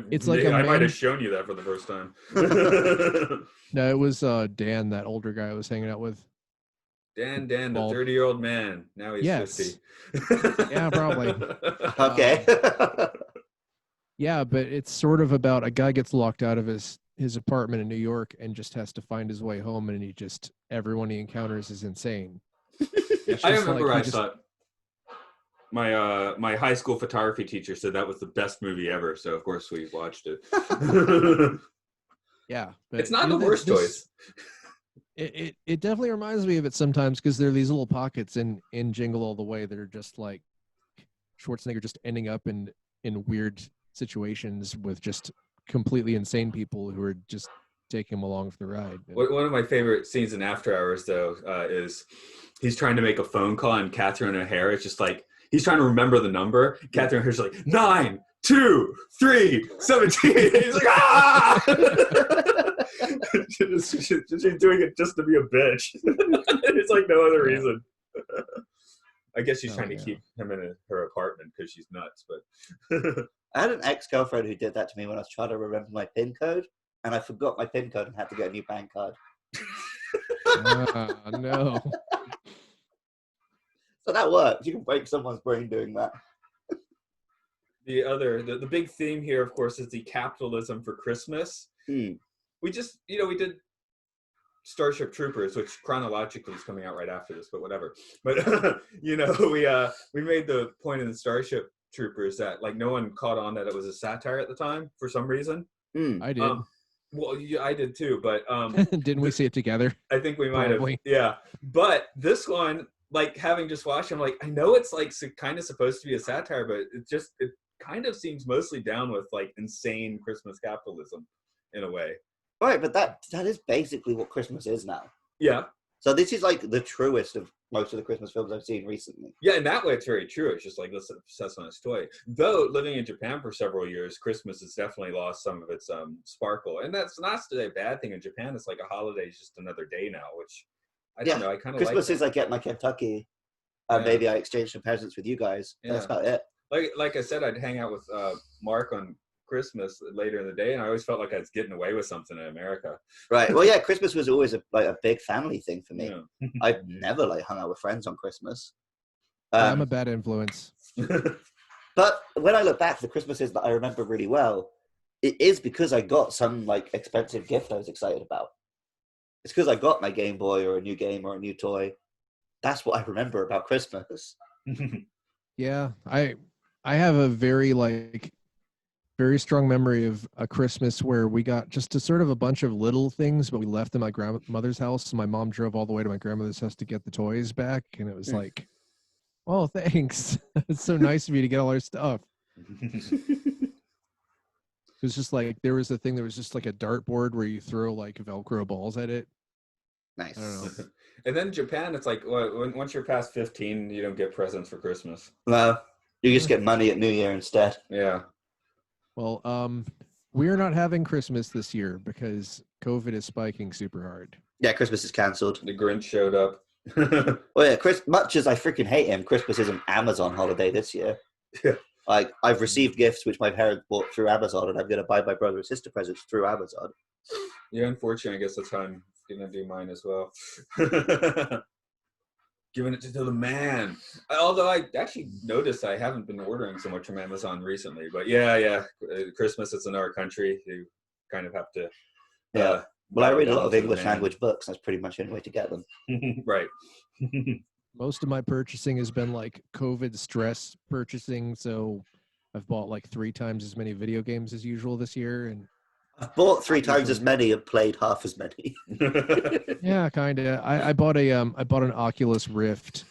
It's like I might have shown you that for the first time. No, it was Dan, that older guy I was hanging out with. Dan, the 30-year-old man. Now he's 50. Yeah, probably. Okay. Yeah, but it's sort of about a guy gets locked out of his apartment in New York and just has to find his way home, and everyone he encounters is insane. I remember I saw it. My high school photography teacher said that was the best movie ever, so of course we watched it. Yeah, but it's not the worst choice. It definitely reminds me of it sometimes because there are these little pockets in Jingle All the Way that are just like Schwarzenegger just ending up in weird situations with just completely insane people who are just taking him along for the ride. One of my favorite scenes in After Hours, though, is he's trying to make a phone call, and Catherine O'Hara is just like, he's trying to remember the number. Catherine O'Hara's like, 9, 2, 3, 17. He's like, ah! She's doing it just to be a bitch. It's like no other reason. I guess she's trying to keep him in her apartment because she's nuts. But I had an ex-girlfriend who did that to me when I was trying to remember my PIN code, and I forgot my PIN code and had to get a new bank card. No. So that works. You can break someone's brain doing that. The big theme here, of course, is the capitalism for Christmas. We just, we did Starship Troopers, which chronologically is coming out right after this, but whatever. But, we made the point in the Starship Troopers that, like, no one caught on that it was a satire at the time for some reason. I did. Well, I did too, but... Didn't we see it together? I think we might have. Yeah. But this one, like, having just watched it, I'm like, I know it's, like, kind of supposed to be a satire, but it kind of seems mostly down with, like, insane Christmas capitalism in a way. Right, but that is basically what Christmas is now. Yeah. So this is like the truest of most of the Christmas films I've seen recently. Yeah, in that way it's very true. It's just like, let's obsess on this toy. Though, living in Japan for several years, Christmas has definitely lost some of its sparkle. And that's not a bad thing. In Japan, it's like a holiday is just another day now, which, I don't know, I kind of like Christmas is I get my Kentucky, and maybe I exchange some presents with you guys. Yeah. That's about it. Like I said, I'd hang out with Mark on Christmas later in the day, and I always felt like I was getting away with something in America. Right. Well, yeah, Christmas was always a big family thing for me. Yeah. I've never like hung out with friends on Christmas. Yeah, I'm a bad influence. But when I look back, the Christmases that I remember really well, it is because I got some like expensive gift I was excited about. It's because I got my Game Boy or a new game or a new toy. That's what I remember about Christmas. Yeah, I have a very strong memory of a Christmas where we got just a sort of a bunch of little things, but we left in my grandmother's house. And my mom drove all the way to my grandmother's house to get the toys back, and it was like, oh, thanks. It's so nice of you to get all our stuff. It was just like there was just like a dartboard where you throw like Velcro balls at it. Nice. I don't know. And then Japan, it's like once you're past 15, you don't get presents for Christmas. No, you just get money at New Year instead. Yeah. Well, we're not having Christmas this year because COVID is spiking super hard. Yeah, Christmas is cancelled. The Grinch showed up. Well, yeah, much as I freaking hate him, Christmas is an Amazon holiday this year. Yeah. Like, I've received gifts which my parents bought through Amazon, and I'm going to buy my brother and sister presents through Amazon. Yeah, unfortunately, I guess that's how I'm going to do mine as well. Giving it to the man. Although I actually noticed I haven't been ordering so much from Amazon recently. But yeah. Christmas, it's in our country. You kind of have to... Yeah. Well, I read a lot of English language books. That's pretty much the only way to get them. Right. Most of my purchasing has been like COVID stress purchasing. So I've bought like 3 times as many video games as usual this year. And I've bought 3 times as many and played half as many. yeah, kind of. I bought an Oculus Rift.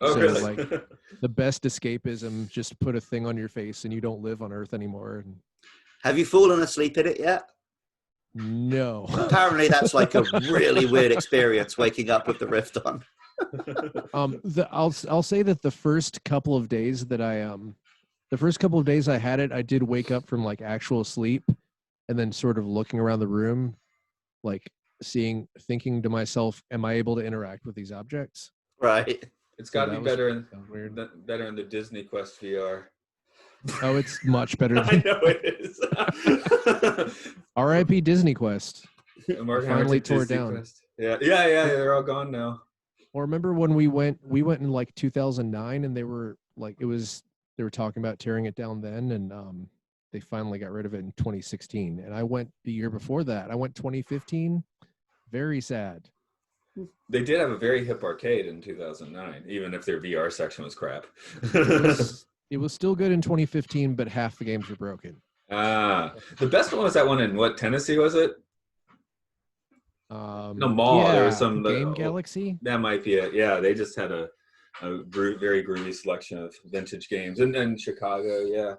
Oh, so really? like the best escapism, just put a thing on your face and you don't live on Earth anymore. Have you fallen asleep in it yet? No. Apparently that's like a really weird experience, waking up with the Rift on. I'll say that the first couple of days I had it, I did wake up from like actual sleep and then sort of looking around the room, like thinking to myself, am I able to interact with these objects? Right. It's got to be better in the Disney Quest VR. Oh, it's much better. I know it is. R.I.P. Disney Quest. Finally tore down. Quest. Yeah, they're all gone now. Well, remember when we went in like 2009, and they were talking about tearing it down then, and they finally got rid of it in 2016. And I went the year before that. I went 2015. Very sad. They did have a very hip arcade in 2009, even if their VR section was crap. It was still good in 2015, but half the games were broken. The best one was that one in Tennessee, was it? No, mall. Yeah, there was some Game Galaxy. That might be it. Yeah, they just had a very groovy selection of vintage games, and Chicago. Yeah,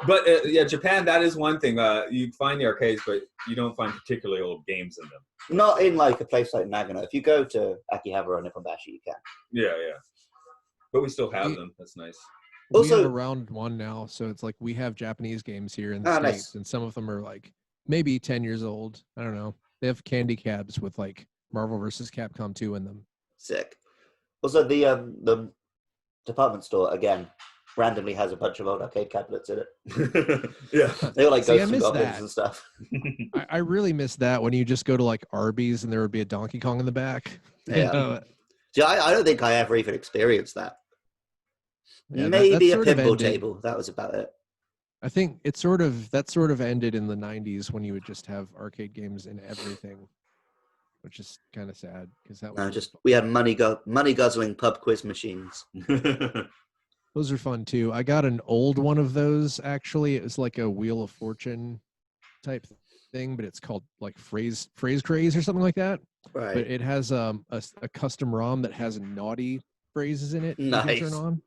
but Japan. That is one thing. You find the arcades, but you don't find particularly old games in them. Not in like a place like Nagano. If you go to Akihabara or Nipponbashi, you can. Yeah. But we still have them. That's nice. Also, we have around one now, so it's like we have Japanese games here in the States, nice. And some of them are like maybe 10 years old. I don't know. They have candy cabs with like Marvel vs. Capcom 2 in them. Sick. Also, the department store again randomly has a bunch of old arcade cabinets in it. Yeah, they were like Ghosts and Goblins and stuff. I really miss that when you just go to like Arby's and there would be a Donkey Kong in the back. Yeah. See, I don't think I ever even experienced that. Yeah, maybe a pinball table. That was about it. I think that sort of ended in the 90s when you would just have arcade games in everything, which is kind of sad because that was we had money guzzling pub quiz machines. Those are fun too. I got an old one of those actually. It was like a Wheel of Fortune type thing, but it's called like phrase craze or something like that. Right. But it has a custom ROM that has naughty phrases in it. Nice. You can turn on,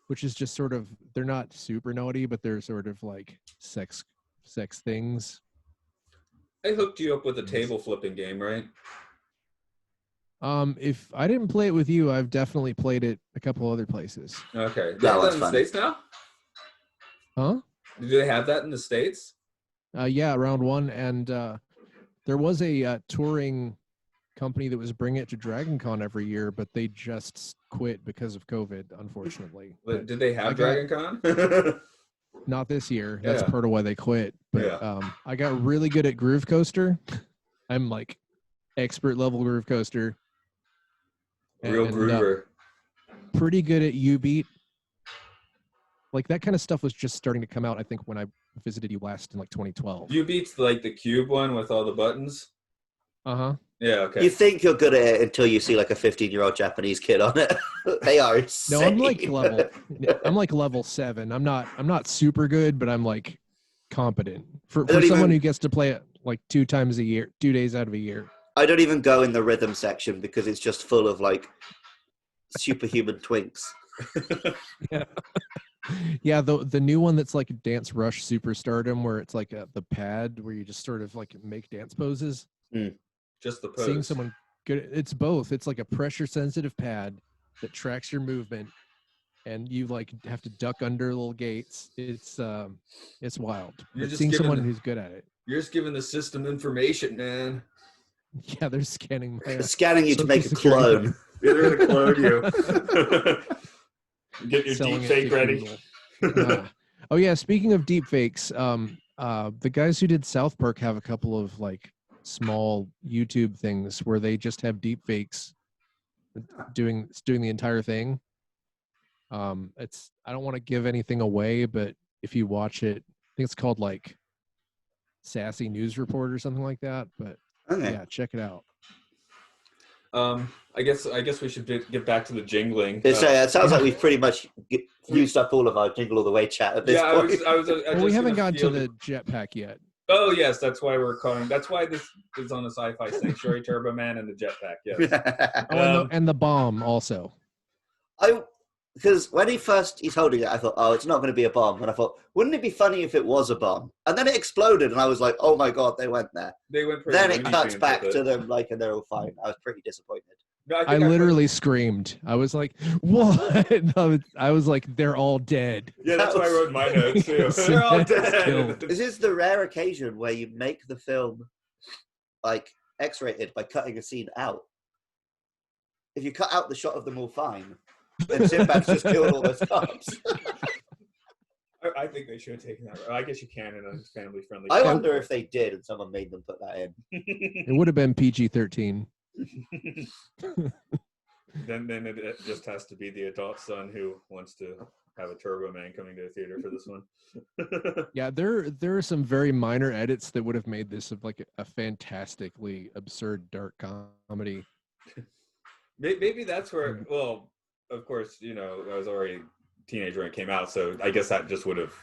which is just sort of, they're not super naughty, but they're sort of like sex things. I hooked you up with a table flipping game, right? If I didn't play it with you, I've definitely played it a couple other places. Okay. Do they have that in the States now? Huh? Do they have that in the States? Yeah, round one. And there was a touring company that was bringing it to Dragon Con every year, but they just quit because of COVID, unfortunately. Did they have Dragon Con? Not this year. That's Yeah. part of why they quit. But Yeah. I got really good at Groove Coaster. I'm like expert level Groove Coaster. Real And, groover. pretty good at U-Beat. Like that kind of stuff was just starting to come out, I think, when I visited you last in like 2012. U-Beat's like the cube one with all the buttons. Uh-huh. Yeah, okay. You think you're good at it until you see like a 15-year-old Japanese kid on it. They are insane. No, I'm like level 7. I'm not super good, but I'm like competent. For someone who gets to play it like 2 times a year, 2 days out of a year. I don't even go in the rhythm section because it's just full of like superhuman twinks. Yeah. Yeah, the new one that's like Dance Rush Superstardom, where it's like the pad where you just sort of like make dance poses. Just the pose. Seeing someone good, it's both. It's like a pressure sensitive pad that tracks your movement, and you like have to duck under little gates. It's wild. But seeing someone who's good at it. You're just giving the system information, man. Yeah, they're scanning my scanning you to make a clone. Yeah, they're gonna clone you. Get your Selling deep fake ready. Oh yeah, speaking of deep fakes, the guys who did South Park have a couple of like small YouTube things where they just have deep fakes doing the entire thing. It's, I don't want to give anything away, but if you watch it, I think it's called like Sassy News Report or something like that. But yeah, check it out. I guess we should get back to the jingling. It sounds like we've pretty much used up all of our Jingle All the Way chat at this point. Well, we haven't gotten to the jetpack yet. Oh yes, that's why we're calling. That's why this is on the Sci-Fi Sanctuary. Turbo Man and the jetpack. Yes. And the bomb also. Because when he's holding it, I thought, oh, it's not going to be a bomb. And I thought, wouldn't it be funny if it was a bomb? And then it exploded, and I was like, oh my god, they went there. They went. Then it cuts back to them, like, and they're all fine. I was pretty disappointed. No, I literally screamed. I was like, what? I was like, they're all dead. Yeah, that's why I wrote my notes too. They're all dead. This is the rare occasion where you make the film like X-rated by cutting a scene out. If you cut out the shot of them all fine, then Sinbad's just killed all those cops. I think they should have taken that. I guess you can in a family-friendly. I wonder if they did and someone made them put that in. It would have been PG-13. Then it just has to be the adult son who wants to have a Turbo Man coming to the theater for this one. Yeah, there are some very minor edits that would have made this like a fantastically absurd dark comedy. Maybe that's where. Well, of course, I was already a teenager when it came out, so I guess that just would have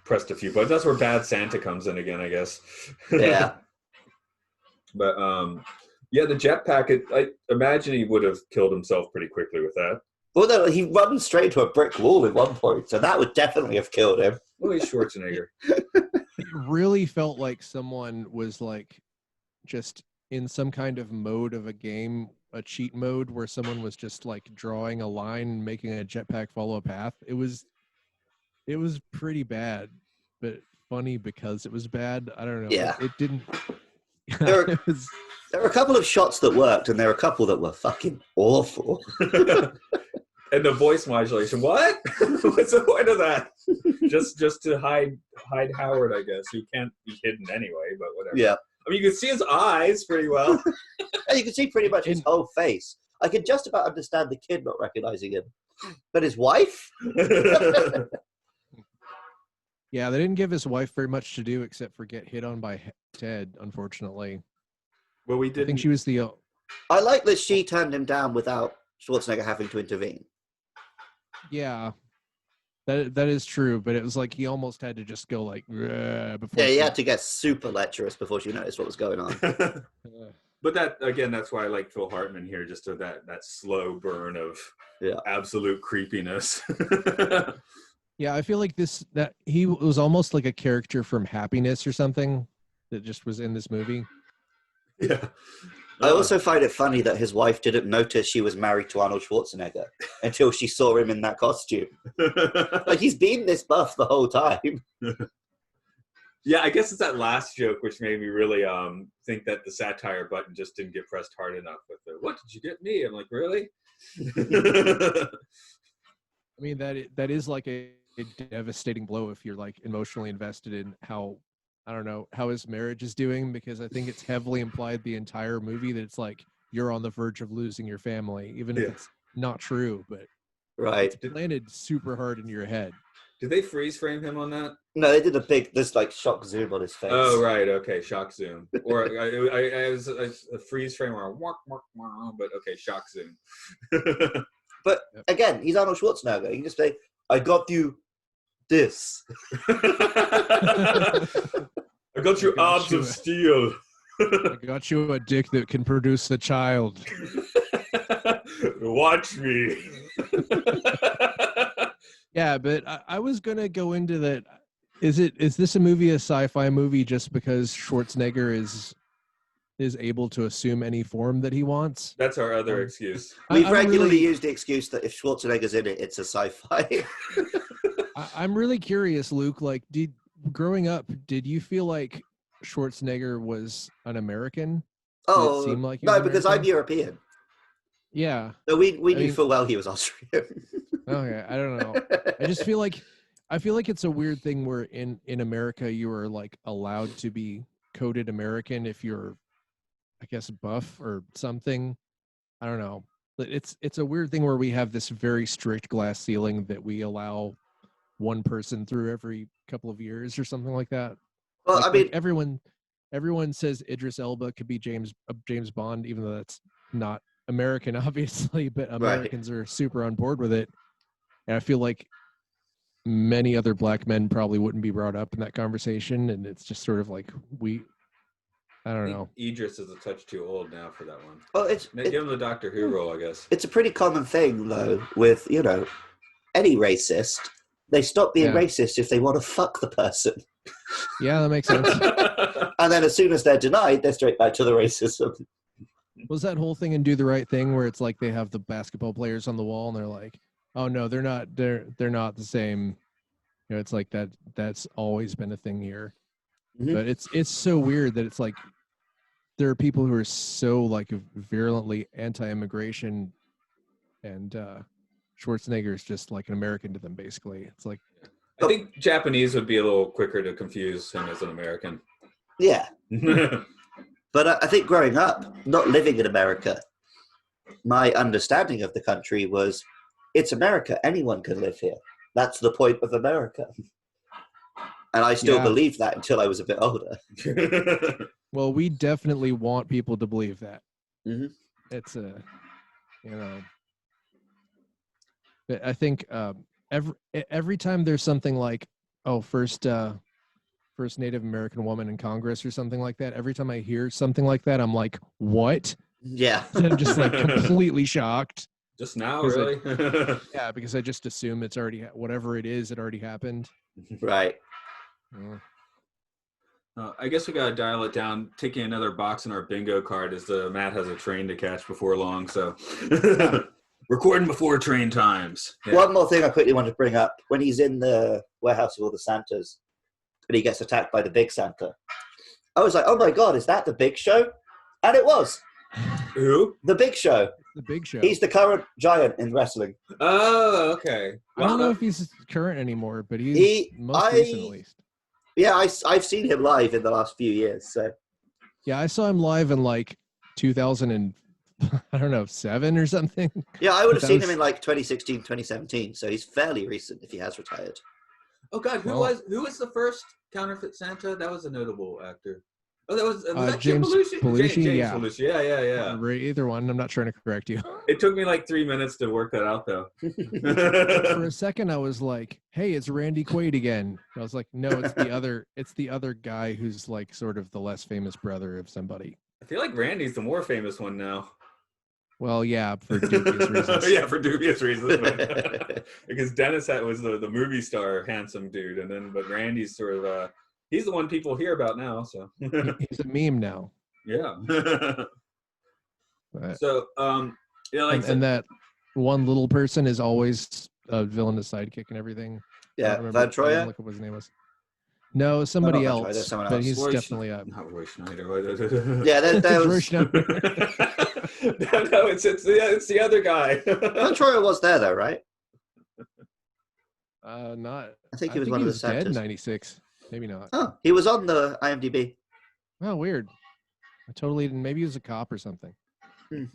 pressed a few buttons. That's where Bad Santa comes in again, I guess. Yeah. But yeah, the jetpack. I imagine he would have killed himself pretty quickly with that. Well, no, he runs straight to a brick wall at one point, so that would definitely have killed him. Well, he's Schwarzenegger. It really felt like someone was like just in some kind of mode of a game, a cheat mode where someone was just like drawing a line and making a jetpack follow a path. It was pretty bad, but funny because it was bad. I don't know. Yeah. It didn't. There were a couple of shots that worked, and there were a couple that were fucking awful. And the voice modulation. What? What's the point of that? Just to hide Howard, I guess, who can't be hidden anyway. But whatever. Yeah. I mean, you can see his eyes pretty well. And you can see pretty much his whole face. I can just about understand the kid not recognizing him, but his wife. Yeah, they didn't give his wife very much to do except for get hit on by Ted, unfortunately. Well, we did. I think she was the. I like that she turned him down without Schwarzenegger having to intervene. Yeah, that is true, but it was like he almost had to just go like before. Yeah, he had to get super lecherous before she noticed what was going on. But that's why I like Phil Hartman here, just to that slow burn of absolute creepiness. Yeah, I feel like that he was almost like a character from Happiness or something that just was in this movie. Yeah. I also find it funny that his wife didn't notice she was married to Arnold Schwarzenegger until she saw him in that costume. Like, he's been this buff the whole time. Yeah, I guess it's that last joke which made me really think that the satire button just didn't get pressed hard enough with the, what did you get me? I'm like, really? I mean, that is like a devastating blow if you're like emotionally invested in how, I don't know, how his marriage is doing, because I think it's heavily implied the entire movie that it's like you're on the verge of losing your family, even if it's not true, but Right. it's planted super hard in your head. Did they freeze frame him on that? No, they did this like shock zoom on his face. Oh, right. Okay, shock zoom. Or I was a freeze frame or a walk, but okay, shock zoom. But again, he's Arnold Schwarzenegger. You can just say, "I got you this." I got you arms of steel. I got you a dick that can produce a child. Watch me. Yeah, but I was gonna go into that. Is this a movie, a sci-fi movie, just because Schwarzenegger is able to assume any form that he wants? That's our other excuse. We've regularly used the excuse that if Schwarzenegger's in it, it's a sci-fi. I'm really curious, Luke. Like, growing up, did you feel like Schwarzenegger was an American? Oh, seem like no, because I'm European. Yeah. So we knew full well he was Austrian. Okay, I don't know. I just feel like it's a weird thing where in America you are like allowed to be coded American if you're, I guess, buff or something. I don't know. But it's a weird thing where we have this very strict glass ceiling that we allow one person through every couple of years or something like that. Well, I mean, everyone says Idris Elba could be James Bond, even though that's not American, obviously, but Americans are super on board with it. And I feel like many other black men probably wouldn't be brought up in that conversation, and it's just sort of like I don't know. Idris is a touch too old now for that one. Well, give him the Doctor Who role, I guess. It's a pretty common thing, though, with, any racist. They stop being racist if they want to fuck the person. Yeah, that makes sense. And then as soon as they're denied, they're straight back to the racism. Was that whole thing in Do the Right Thing where it's like they have the basketball players on the wall and they're like, oh no, they're not the same. It's like that's always been a thing here. Mm-hmm. But it's so weird that it's like there are people who are so like virulently anti-immigration, and Schwarzenegger is just like an American to them, basically. It's like, I think Japanese would be a little quicker to confuse him as an American. Yeah. But I think growing up, not living in America, my understanding of the country was, it's America. Anyone can live here. That's the point of America. And I still believed that until I was a bit older. Well, we definitely want people to believe that. Mm-hmm. It's I think every time there's something like, first Native American woman in Congress or something like that, every time I hear something like that, I'm like, what? Yeah. I'm just like completely shocked. Just now, really? Yeah, because I just assume it's already, whatever it is, it already happened. Right. I guess we got to dial it down. Taking another box in our bingo card as Matt has a train to catch before long. So recording before train times. Yeah. One more thing I quickly want to bring up. When he's in the warehouse with all the Santas and he gets attacked by the big Santa, I was like, oh my God, is that the Big Show? And it was. Who? The Big Show. The Big Show. He's the current giant in wrestling. Oh, okay. I don't know if he's current anymore, but he's most recent at least. Yeah, I've seen him live in the last few years. So. Yeah, I saw him live in like 2007 or something. Yeah, I would have seen him in like 2016, 2017. So he's fairly recent if he has retired. Oh God, who was the first counterfeit Santa? That was a notable actor. Oh, was that James Belushi? James yeah. Belushi. Yeah. Either one. I'm not trying to correct you. It took me like 3 minutes to work that out, though. For a second, I was like, "Hey, it's Randy Quaid again." I was like, "No, it's the other. It's the other guy who's like sort of the less famous brother of somebody." I feel like Randy's the more famous one now. Well, yeah, for dubious reasons. Yeah, for dubious reasons. Because Dennis was the movie star, handsome dude, but Randy's sort of. He's the one people hear about now, so. He's a meme now. Yeah. So, and that one little person is always a villainous sidekick and everything. Yeah, Van Troyer? Look at what his name was. No, somebody else. Someone but else. He's Roy definitely not Roy Schneider. Yeah, that was. Roy Schneider. No, it's the other guy. Van Troyer was there though, right? Not. I think he was one of the dead in Santas. '96. Maybe not. Oh, he was on the IMDb. Oh, weird. I totally didn't. Maybe he was a cop or something. Hmm.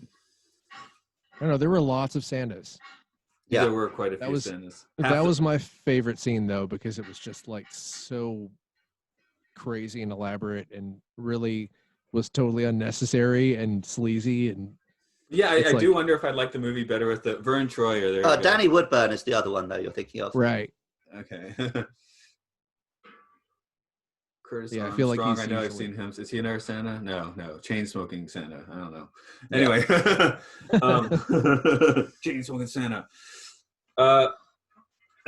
I don't know. There were lots of Santas. Yeah. There were quite a few Santas. That was my favorite scene, though, because it was just like so crazy and elaborate and really was totally unnecessary and sleazy. And yeah, I do wonder if I'd like the movie better with the Vern Troyer. There Danny Woodburn is the other one, though, you're thinking of. Right. Okay. Curtis I Armstrong, feel like I know I've seen him. Is he another Santa? No. Chain smoking Santa. I don't know. Anyway, chain smoking Santa.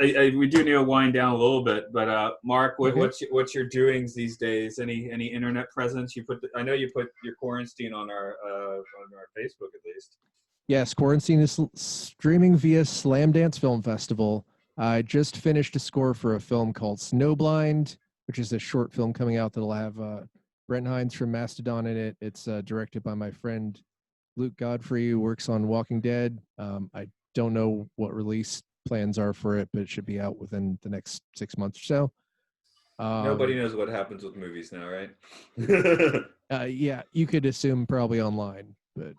We do need to wind down a little bit, but Mark, what's your doings these days? Any internet presence? I know you put your quarantine on our Facebook at least. Yes, Quarantine is streaming via Slam Dance Film Festival. I just finished a score for a film called Snowblind, which is a short film coming out that'll have Brent Hines from Mastodon in it. It's directed by my friend Luke Godfrey, who works on Walking Dead. I don't know what release plans are for it, but it should be out within the next 6 months or so. Nobody knows what happens with movies now, right? Yeah, you could assume probably online, but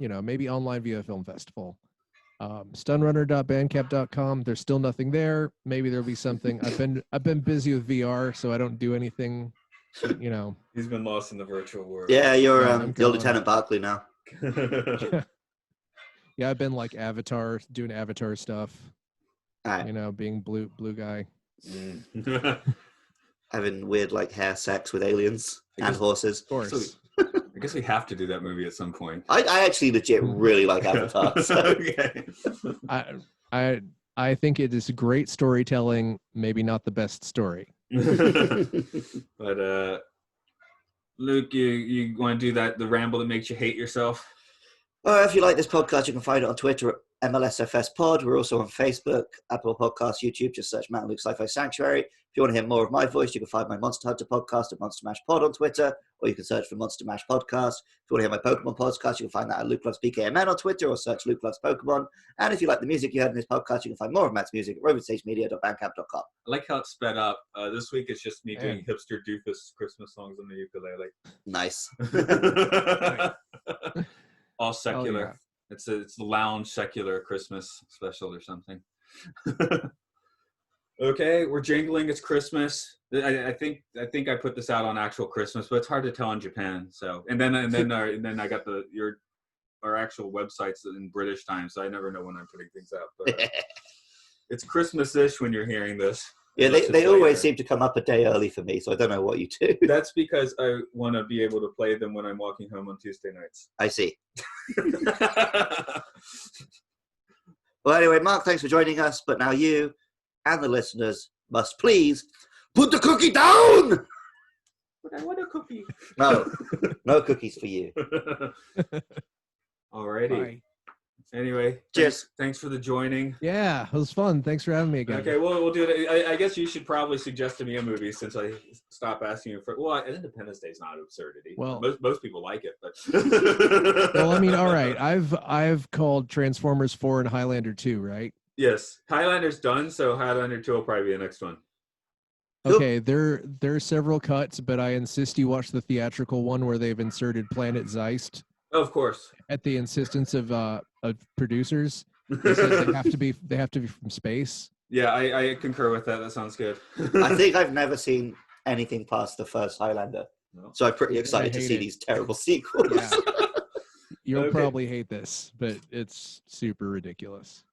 maybe online via a film festival. Stunrunner.bandcamp.com. There's still nothing there. Maybe there'll be something. I've been busy with VR, so I don't do anything. But, he's been lost in the virtual world. Yeah, you're Lieutenant Barkley now. Yeah, I've been like doing Avatar stuff. Right. Being blue guy. Having weird hair sex with aliens and horses. Of course. I guess we have to do that movie at some point. I actually legit really like Avatar. So. Okay. I think it is great storytelling, maybe not the best story. But Luke, you want to do the ramble that makes you hate yourself? If you like this podcast, you can find it on Twitter at MLSFS Pod. We're also on Facebook, Apple Podcasts, YouTube. Just search Matt and Luke Sci-Fi Sanctuary. If you want to hear more of my voice, you can find my Monster Hunter podcast at Monster Mash Pod on Twitter, or you can search for Monster Mash Podcast. If you want to hear my Pokemon podcast, you can find that at Luke Loves PKMN on Twitter, or search Luke Loves Pokemon. And if you like the music you heard in this podcast, you can find more of Matt's music at robotagemedia.bandcamp.com. I like how it's sped up. This week it's just me doing hipster doofus Christmas songs on the ukulele. Nice. All secular. Yeah. It's the lounge secular Christmas special or something. Okay, we're jingling. It's Christmas. I think I put this out on actual Christmas, but it's hard to tell in Japan. So and then I got our actual websites in British time, so I never know when I'm putting things out. But it's Christmas-ish when you're hearing this. Yeah, they always seem to come up a day early for me, so I don't know what you do. That's because I want to be able to play them when I'm walking home on Tuesday nights. I see. Well, anyway, Mark, thanks for joining us. But now you and the listeners must please put the cookie down! But I want a cookie. No cookies for you. Alrighty. Bye. Anyway, cheers. Thanks for the joining. Yeah, it was fun. Thanks for having me again. Okay, well, we'll do it. I guess you should probably suggest to me a movie since I stopped asking you for. Well, Independence Day is not absurdity. Well, most people like it, but. Well, I mean, all right. I've called Transformers 4 and Highlander 2, right? Yes, Highlander's done, so Highlander 2 will probably be the next one. Okay, there are several cuts, but I insist you watch the theatrical one where they've inserted Planet Zeist. Oh, of course. At the insistence of producers, they said they have to be from space. Yeah, I concur with that. That sounds good. I think I've never seen anything past the first Highlander, so I'm pretty excited to see these terrible sequels. Yeah. You'll probably hate this, but it's super ridiculous.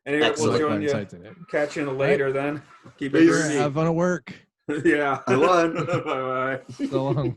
Anyway, we'll join you. Catch you later then. Keep it easy. Have fun at work. Yeah. I won. Bye-bye. So long.